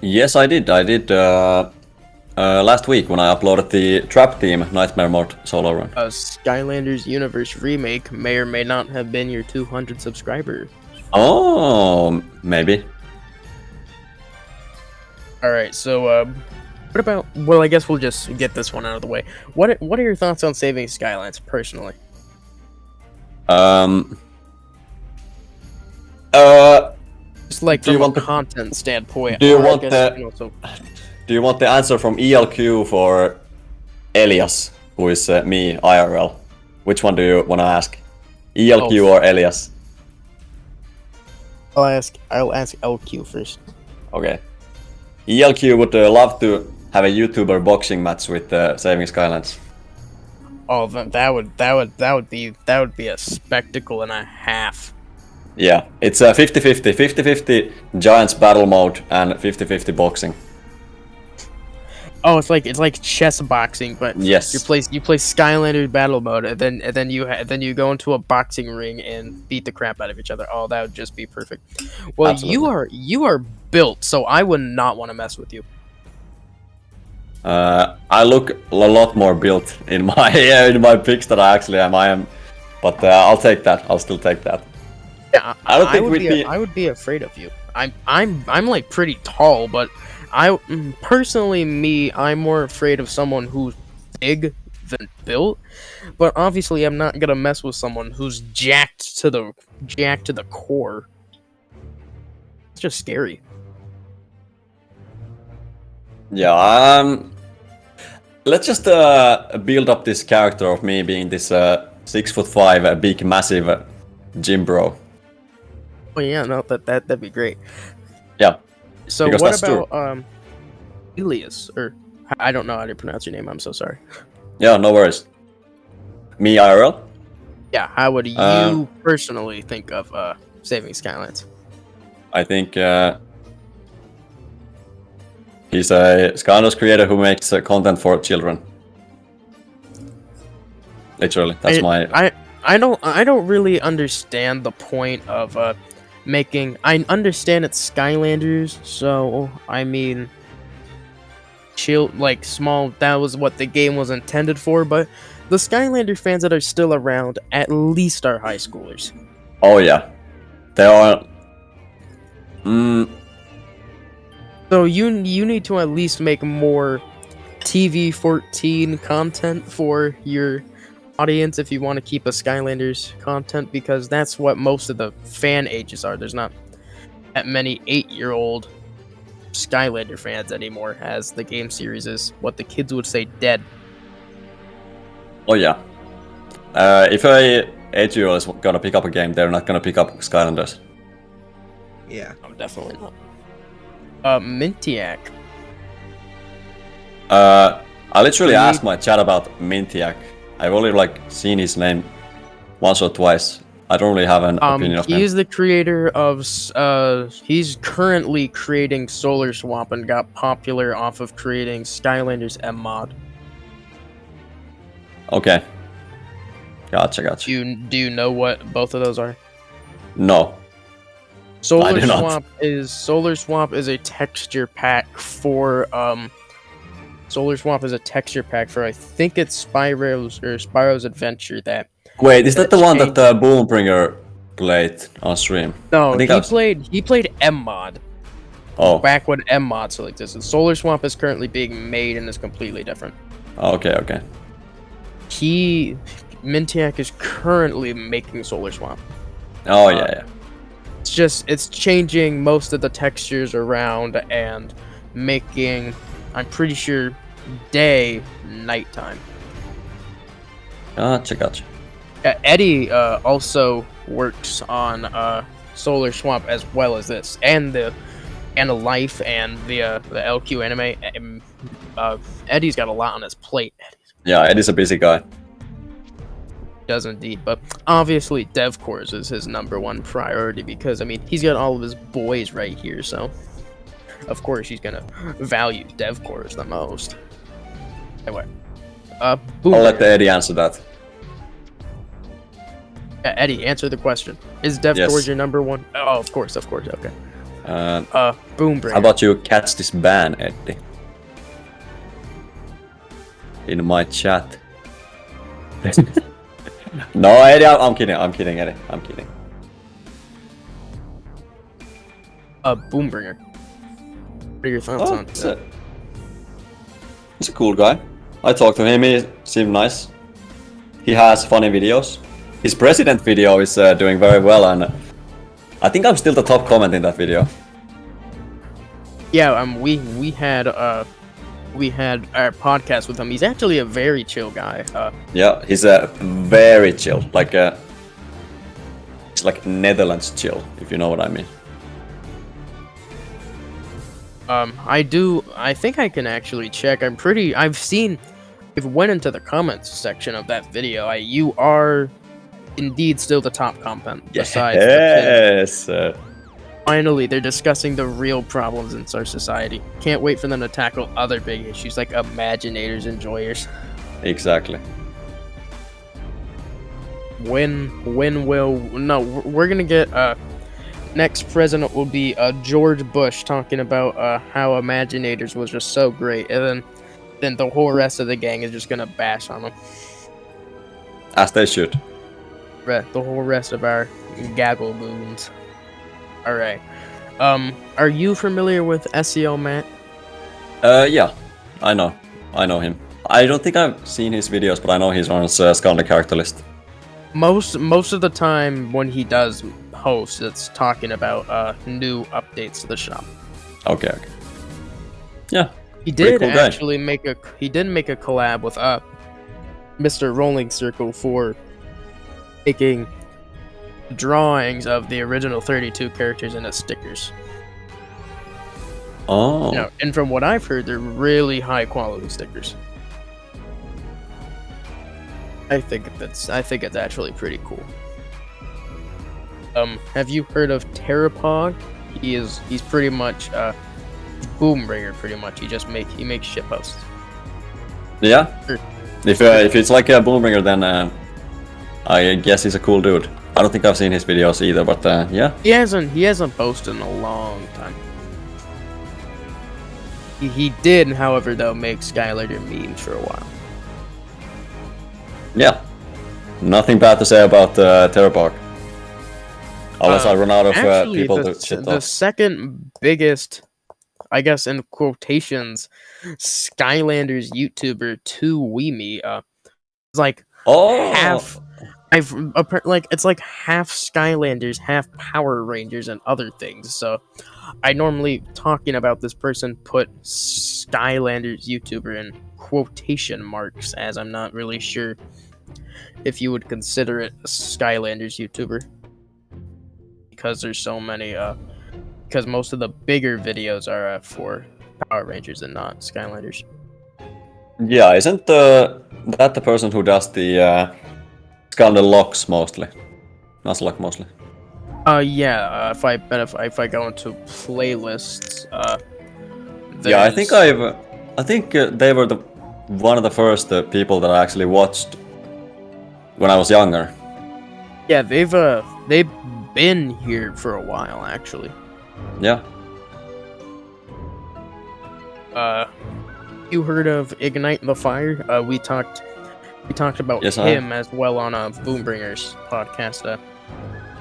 Speaker 2: Yes, I did. I did last week when I uploaded the Trap Team Nightmare Mode solo run.
Speaker 1: Skylanders Universe remake may or may not have been your 200 subscriber.
Speaker 2: Oh, maybe.
Speaker 1: All right, so what about? Well, I guess we'll just get this one out of the way. What are your thoughts on saving Skylines personally? Just like
Speaker 2: Do you
Speaker 1: from a
Speaker 2: want the-
Speaker 1: content standpoint.
Speaker 2: Do you
Speaker 1: or I
Speaker 2: want
Speaker 1: guess
Speaker 2: the-
Speaker 1: you can also-
Speaker 2: Do you want the answer from ELQ for Elias, who is me IRL? Which one do you want to ask? ELQ or Elias?
Speaker 1: I'll ask LQ first.
Speaker 2: Okay. ELQ would love to have a YouTuber boxing match with Saving Skylines.
Speaker 1: Oh, that would be a spectacle and a half.
Speaker 2: Yeah, it's 50-50. 50-50 Giants battle mode and 50-50 boxing.
Speaker 1: Oh, it's like chess boxing, but
Speaker 2: Yes.
Speaker 1: you play Skylanders battle mode, and then you go into a boxing ring and beat the crap out of each other. Oh, that would just be perfect. Well,
Speaker 2: Absolutely.
Speaker 1: you are built, so I would not want to mess with you.
Speaker 2: I look a lot more built in my in my pics than I actually am. But I'll take that. I'll still take that.
Speaker 1: Yeah,
Speaker 2: I don't think we'd be-
Speaker 1: I would be afraid of you. I'm like pretty tall, but personally, I'm more afraid of someone who's big than built. But obviously, I'm not gonna mess with someone who's jacked to the core. It's just scary.
Speaker 2: Yeah. Let's just build up this character of me being this 6'5", big, massive gym bro.
Speaker 1: Oh yeah, no, that'd be great.
Speaker 2: Yeah.
Speaker 1: So
Speaker 2: Because
Speaker 1: what
Speaker 2: that's true.
Speaker 1: about Elias, or I don't know how to pronounce your name. I'm so sorry.
Speaker 2: Yeah, no worries. Me IRL?
Speaker 1: Yeah, how would you personally think of saving Skylines?
Speaker 2: I think he's a Skylanders creator who makes content for children. Literally, that's
Speaker 1: I don't really understand the point of making. I understand it's Skylanders, so I mean, small. That was what the game was intended for. But the Skylander fans that are still around, at least are high schoolers.
Speaker 2: Oh yeah, they are.
Speaker 1: So you need to at least make more TV-14 content for your audience if you want to keep a Skylanders content, because that's what most of the fan ages are. There's not that many 8-year-old Skylander fans anymore, as the game series is what the kids would say dead.
Speaker 2: Oh yeah. If a 8-year-old is gonna pick up a game, they're not gonna pick up Skylanders.
Speaker 3: Yeah.
Speaker 1: I'm definitely not. Mintiac.
Speaker 2: I literally asked my chat about Mintiac. I've only seen his name once or twice. I don't really have an opinion of him.
Speaker 1: He's the creator of he's currently creating Solar Swap and got popular off of creating Skylanders M mod.
Speaker 2: Okay. Gotcha.
Speaker 1: Do you know what both of those are?
Speaker 2: No.
Speaker 1: Solar
Speaker 2: do not.
Speaker 1: Swap is a texture pack for Solar Swap is a texture pack for, I think it's Spyro's Adventure. That
Speaker 2: Wait, is that the one that Boombringer played on stream?
Speaker 1: No,
Speaker 2: I think
Speaker 1: he played M mod.
Speaker 2: Oh.
Speaker 1: Back when M mod still existed. Solar Swap is currently being made and is completely different.
Speaker 2: Okay.
Speaker 1: Mintiac is currently making Solar Swap.
Speaker 2: Oh yeah.
Speaker 1: It's changing most of the textures around and making, I'm pretty sure, nighttime.
Speaker 2: Gotcha.
Speaker 1: Eddie also works on Solar Swap as well as this, and and a life and the LQ anime. Eddie's got a lot on his plate.
Speaker 2: Yeah, Eddie's a busy guy.
Speaker 1: Does indeed, but obviously DevCores is his #1 priority because I mean he's got all of his boys right here, so of course he's gonna value DevCores the most. Anyway, boom.
Speaker 2: I'll let Eddie answer that.
Speaker 1: Eddie, answer the question. Is DevCores
Speaker 2: Yes.
Speaker 1: your #1? Oh, of course, okay. Boombringer.
Speaker 2: How about you catch this ban, Eddie? In my chat. No, Eddie, I'm kidding, Eddie. I'm kidding.
Speaker 1: Boombringer. What are your thoughts on that?
Speaker 2: He's a cool guy. I talked to him, he seemed nice. He has funny videos. His president video is doing very well, and I think I'm still the top comment in that video.
Speaker 1: Yeah, we had our podcast with him. He's actually a very chill guy.
Speaker 2: Yeah, he's very chill, like it's like Netherlands chill, if you know what I mean.
Speaker 1: I think I can actually check. I've went into the comments section of that video. You are indeed still the top comment. Besides
Speaker 2: Yes.
Speaker 1: finally, they're discussing the real problems in our society. Can't wait for them to tackle other big issues like imaginators, enjoyers.
Speaker 2: Exactly.
Speaker 1: We're gonna get next president will be George Bush talking about how imaginators was just so great, and then the whole rest of the gang is just gonna bash on him.
Speaker 2: As they should.
Speaker 1: The whole rest of our gaggle goons. All right. Are you familiar with SEO Matt?
Speaker 2: Yeah, I know him. I don't think I've seen his videos, but I know he's on his Scanner character list.
Speaker 1: Most of the time when he does host, it's talking about new updates to the shop.
Speaker 2: Okay. Yeah.
Speaker 1: He did
Speaker 2: cool guy.
Speaker 1: actually make a collab with Mr. Rolling Circle for making drawings of the original 32 characters into stickers.
Speaker 2: Oh.
Speaker 1: You know, and from what I've heard, they're really high quality stickers. I think it's actually pretty cool. Have you heard of Terrapog? He's pretty much Boombringer. Pretty much, he makes shitposts.
Speaker 2: Yeah.
Speaker 1: Sure.
Speaker 2: If it's like a Boombringer, then I guess he's a cool dude. I don't think I've seen his videos either, but yeah.
Speaker 1: He hasn't posted in a long time. He did, however, though, make Skylander memes for a while.
Speaker 2: Yeah. Nothing bad to say about Terrapog. Unless I run out of
Speaker 1: Actually,
Speaker 2: people to shit
Speaker 1: the
Speaker 2: off.
Speaker 1: second biggest, I guess in quotations, Skylanders YouTuber to Weemy, it's like half. It's like half Skylanders, half Power Rangers, and other things. So, I normally talking about this person put Skylanders YouTuber in quotation marks, as I'm not really sure if you would consider it a Skylanders YouTuber, because there's so many. Because most of the bigger videos are for Power Rangers and not Skylanders.
Speaker 2: Yeah, isn't that the person who does the Skylander locks mostly? Nuzlocke mostly.
Speaker 1: If I go into playlists,
Speaker 2: Yeah, I think they were one of the first people that I actually watched when I was younger.
Speaker 1: Yeah, they've been here for a while actually.
Speaker 2: Yeah.
Speaker 1: You heard of Ignite the Fire? We talked about him as well on Boombringer's podcast.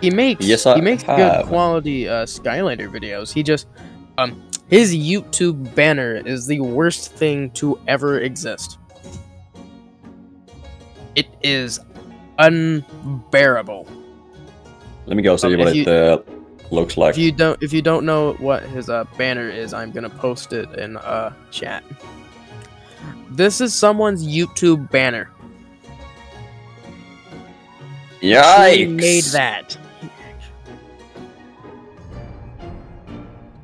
Speaker 1: He makes good quality Skylander videos. He just his YouTube banner is the worst thing to ever exist. It is unbearable.
Speaker 2: Let me go see what it looks like.
Speaker 1: If you don't know what his banner is, I'm gonna post it in chat. This is someone's YouTube banner.
Speaker 2: Yikes!
Speaker 1: He made that.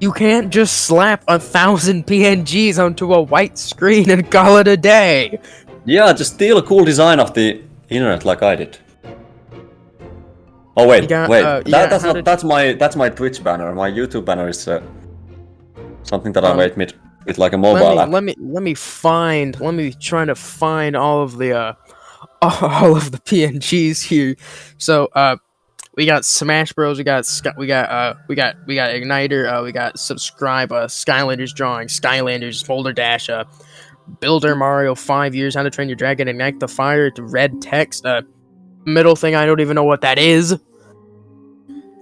Speaker 1: You can't just slap 1,000 PNGs onto a white screen and call it a day.
Speaker 2: Yeah, just steal a cool design of the internet like I did. Oh wait,
Speaker 1: You got,
Speaker 2: wait.
Speaker 1: yeah,
Speaker 2: That's
Speaker 1: how
Speaker 2: not.
Speaker 1: did-
Speaker 2: That's my Twitch banner. My YouTube banner is something that I
Speaker 1: Um,
Speaker 2: made with like a mobile app.
Speaker 1: Let me try to find all of the all of the PNGs here. So we got Smash Bros. We got Igniter. We got Subscribe. Skylanders drawing. Skylanders Boulder Dash. Builder Mario 5 years. How to Train Your Dragon. Ignite the Fire. Red text. Middle thing. I don't even know what that is.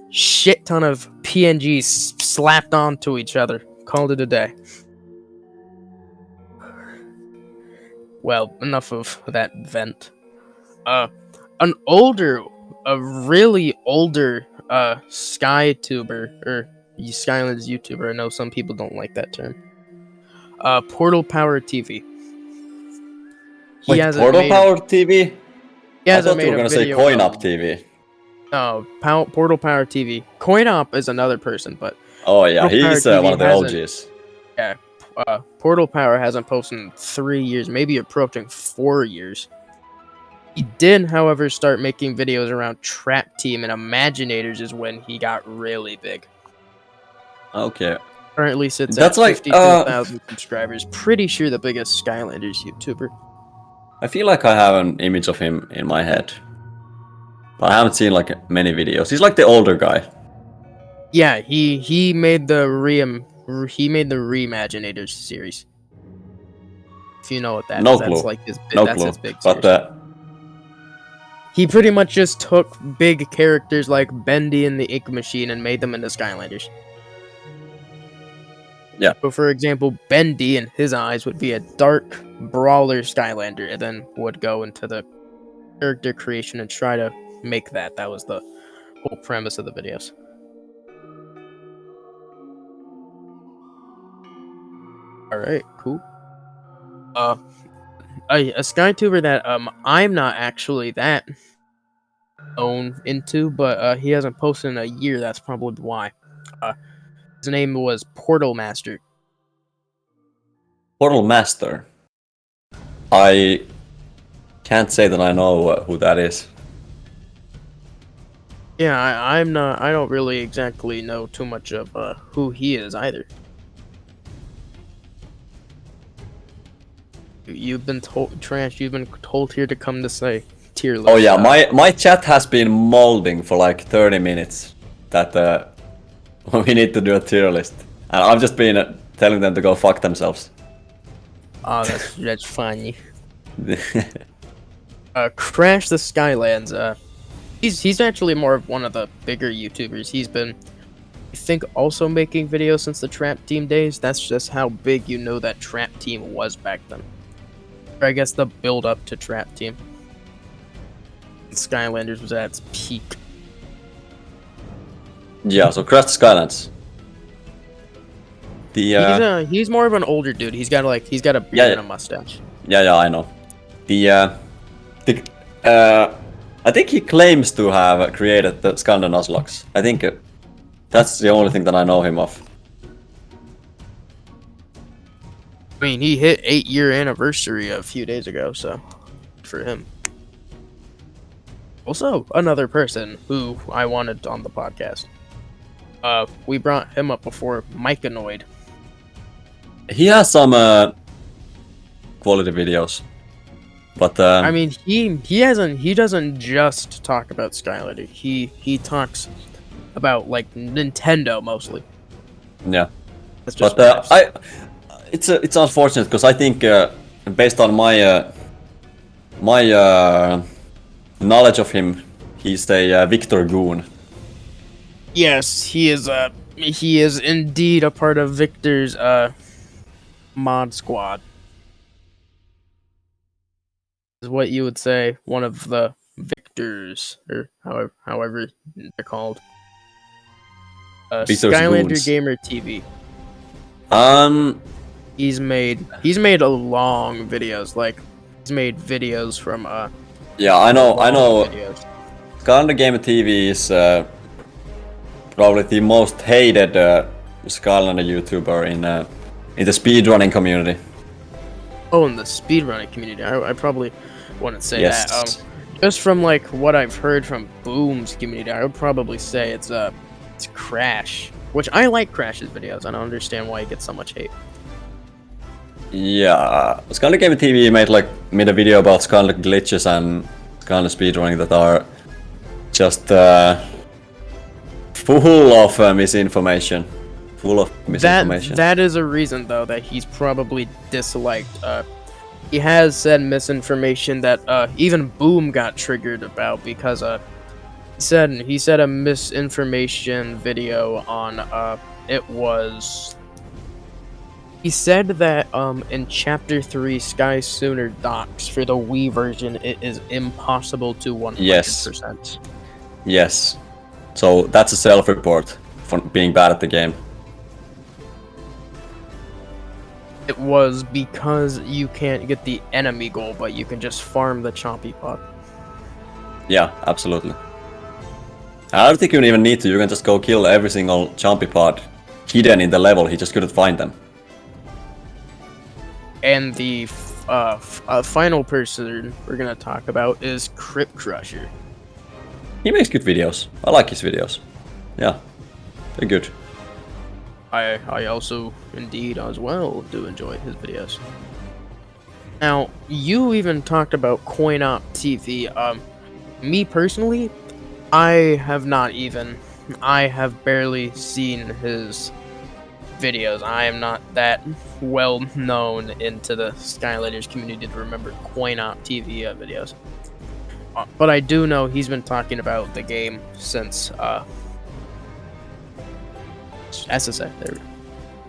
Speaker 1: Shit ton of PNGs slapped onto each other. Called it a day. Well, enough of that vent. A really older SkyTuber or Skylanders YouTuber. I know some people don't like that term. Portal Power TV. He
Speaker 2: Wait,
Speaker 1: hasn't
Speaker 2: Portal
Speaker 1: made
Speaker 2: Power TV?
Speaker 1: He
Speaker 2: I
Speaker 1: hasn't
Speaker 2: thought you
Speaker 1: made
Speaker 2: were
Speaker 1: a
Speaker 2: gonna say
Speaker 1: video.
Speaker 2: Coin Up TV.
Speaker 1: No, Portal Power TV. CoinOp is another person, but
Speaker 2: Oh yeah,
Speaker 1: Portal Power
Speaker 2: he's
Speaker 1: TV
Speaker 2: one of the
Speaker 1: hasn't-
Speaker 2: OGs.
Speaker 1: yeah, Portal Power hasn't posted in 3 years, maybe approaching 4 years. He did, however, start making videos around Trap Team and Imaginators is when he got really big.
Speaker 2: Okay.
Speaker 1: Currently sits
Speaker 2: That's
Speaker 1: at
Speaker 2: like,
Speaker 1: 52,000 subscribers. Pretty sure the biggest Skylanders YouTuber.
Speaker 2: I feel like I have an image of him in my head, but I haven't seen like many videos. He's like the older guy.
Speaker 1: Yeah, he made the Reimaginators series. If you know what that
Speaker 2: No
Speaker 1: is, that's
Speaker 2: clue.
Speaker 1: like
Speaker 2: No
Speaker 1: that's
Speaker 2: clue.
Speaker 1: his big series.
Speaker 2: But
Speaker 1: He pretty much just took big characters like Bendy and the Ink Machine and made them into Skylanders.
Speaker 2: Yeah.
Speaker 1: So for example, Bendy in his eyes would be a dark brawler Skylander, and then would go into the character creation and try to make that. That was the whole premise of the videos. Alright, cool. A SkyTuber that I'm not actually that into, but he hasn't posted in a year. That's probably why. His name was Portal Master.
Speaker 2: Portal Master. I can't say that I know who that is.
Speaker 1: Yeah, I'm not. I don't really exactly know too much of who he is either. You've been told, Trash. You've been told here to come to say tier list.
Speaker 2: Oh yeah, my chat has been molding for like 30 minutes that we need to do a tier list, and I've just been telling them to go fuck themselves.
Speaker 1: Oh, that's funny. Crash the Skylands. He's actually more of one of the bigger YouTubers. He's been, I think, also making videos since the Trap Team days. That's just how big you know that Trap Team was back then. Or I guess the build up to Trap Team. Skylanders was at its peak.
Speaker 2: Yeah, so Crash the Skylands. The
Speaker 1: He's more of an older dude. He's got a beard
Speaker 2: Yeah,
Speaker 1: and a mustache.
Speaker 2: yeah, I know. I think he claims to have created the Skandal Nuzlocke. I think that's the only thing that I know him of.
Speaker 1: I mean, he hit 8-year anniversary a few days ago, so for him. Also, another person who I wanted on the podcast. We brought him up before, Micanoid.
Speaker 2: He has some quality videos, but
Speaker 1: I mean, he doesn't just talk about Skylander. He talks about like Nintendo mostly.
Speaker 2: yeah.
Speaker 1: That's just
Speaker 2: But it's unfortunate because I think based on my knowledge of him, he's a Victor Goon.
Speaker 1: yes, he is indeed a part of Victor's mod squad. Is what you would say one of the Victors, or however they're called.
Speaker 2: Victor's
Speaker 1: Skylander
Speaker 2: Goons.
Speaker 1: Gamer TV. He's made a long videos, like he's made videos from
Speaker 2: Yeah, I know.
Speaker 1: videos.
Speaker 2: Skylander Gamer TV is probably the most hated Skylander YouTuber in the speedrunning community.
Speaker 1: Oh, in the speedrunning community, I probably wouldn't say
Speaker 2: Yes.
Speaker 1: that. Just from like what I've heard from Boom's community, I would probably say it's Crash, which I like Crash's videos. I don't understand why he gets so much hate.
Speaker 2: Yeah, Skylander Gaming TV made a video about Skylander glitches and Skylander speedrunning that are just full of misinformation.
Speaker 1: That is a reason though that he's probably disliked. He has said misinformation that even Boom got triggered about because he said a misinformation video on he said that in chapter 3 Sky Sooner docks for the Wii version it is impossible to 100%.
Speaker 2: Yes. So that's a self-report for being bad at the game.
Speaker 1: It was because you can't get the enemy goal, but you can just farm the chompy pot.
Speaker 2: Yeah, absolutely. I don't think you even need to. You can just go kill every single chompy pod hidden in the level. He just couldn't find them.
Speaker 1: And the final person we're gonna talk about is Crypt Crusher.
Speaker 2: He makes good videos. I like his videos. Yeah, they're good.
Speaker 1: I also, indeed, as well, do enjoy his videos. Now, you even talked about CoinOp TV. Me personally, I have barely seen his videos. I am not that well known into the Skylanders community to remember CoinOp TV videos. But I do know he's been talking about the game since SSA. There we go.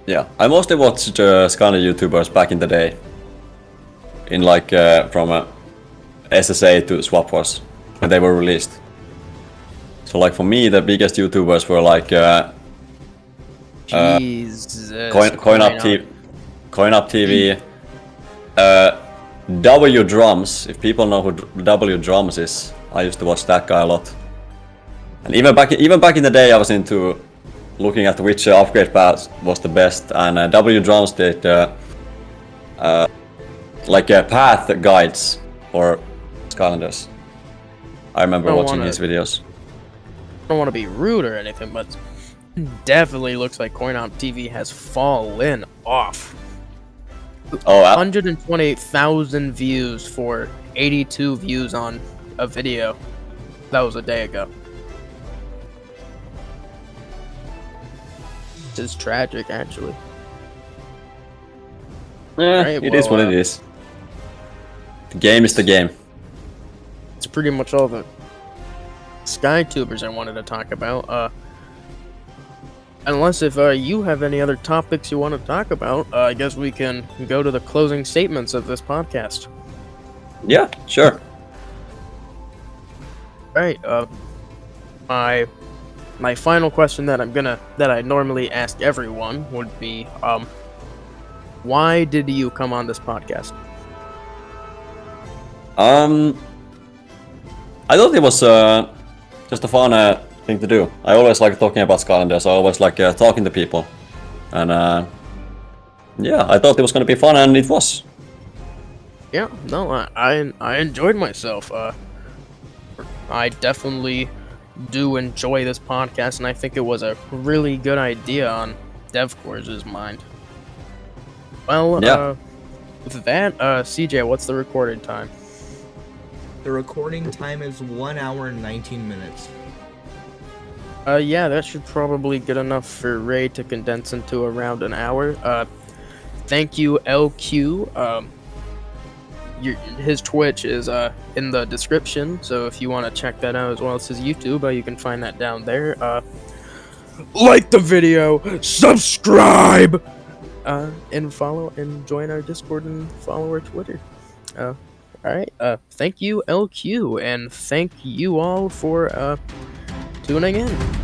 Speaker 2: Yeah, I mostly watched Skylander YouTubers back in the day. In from SSA to Swap Wars when they were released. So for me, the biggest YouTubers were
Speaker 1: Jesus.
Speaker 2: CoinOp TV, W Drums. If people know who W Drums is, I used to watch that guy a lot. And even back in the day, I was into looking at which upgrade path was the best, and W Drums did path guides for Skylanders. I remember watching his videos.
Speaker 1: I don't want to be rude or anything, but definitely looks like CoinOp TV has fallen off.
Speaker 2: Oh,
Speaker 1: 128,000 views for 82 views on a video. That was a day ago. It's tragic, actually.
Speaker 2: It is what it is. The game is the game.
Speaker 1: It's pretty much all the SkyTubers I wanted to talk about. Unless if you have any other topics you want to talk about, I guess we can go to the closing statements of this podcast.
Speaker 2: Yeah, sure.
Speaker 1: Alright, my final question that I normally ask everyone would be, why did you come on this podcast?
Speaker 2: I thought it was just a fun thing to do. I always like talking about Skylanders. I always like talking to people, and yeah, I thought it was gonna be fun, and it was.
Speaker 1: Yeah, no, I enjoyed myself. I definitely do enjoy this podcast, and I think it was a really good idea on DevCores' mind. Well,
Speaker 2: yeah.
Speaker 1: With that, CJ, what's the recording time?
Speaker 3: The recording time is 1 hour and 19 minutes.
Speaker 1: Yeah, that should probably get enough for Ray to condense into around an hour. Thank you, LQ. His Twitch is in the description, so if you want to check that out as well as his YouTube, you can find that down there. Like the video, subscribe, and follow and join our Discord and follow our Twitter. Alright, thank you, LQ, and thank you all for tuning in.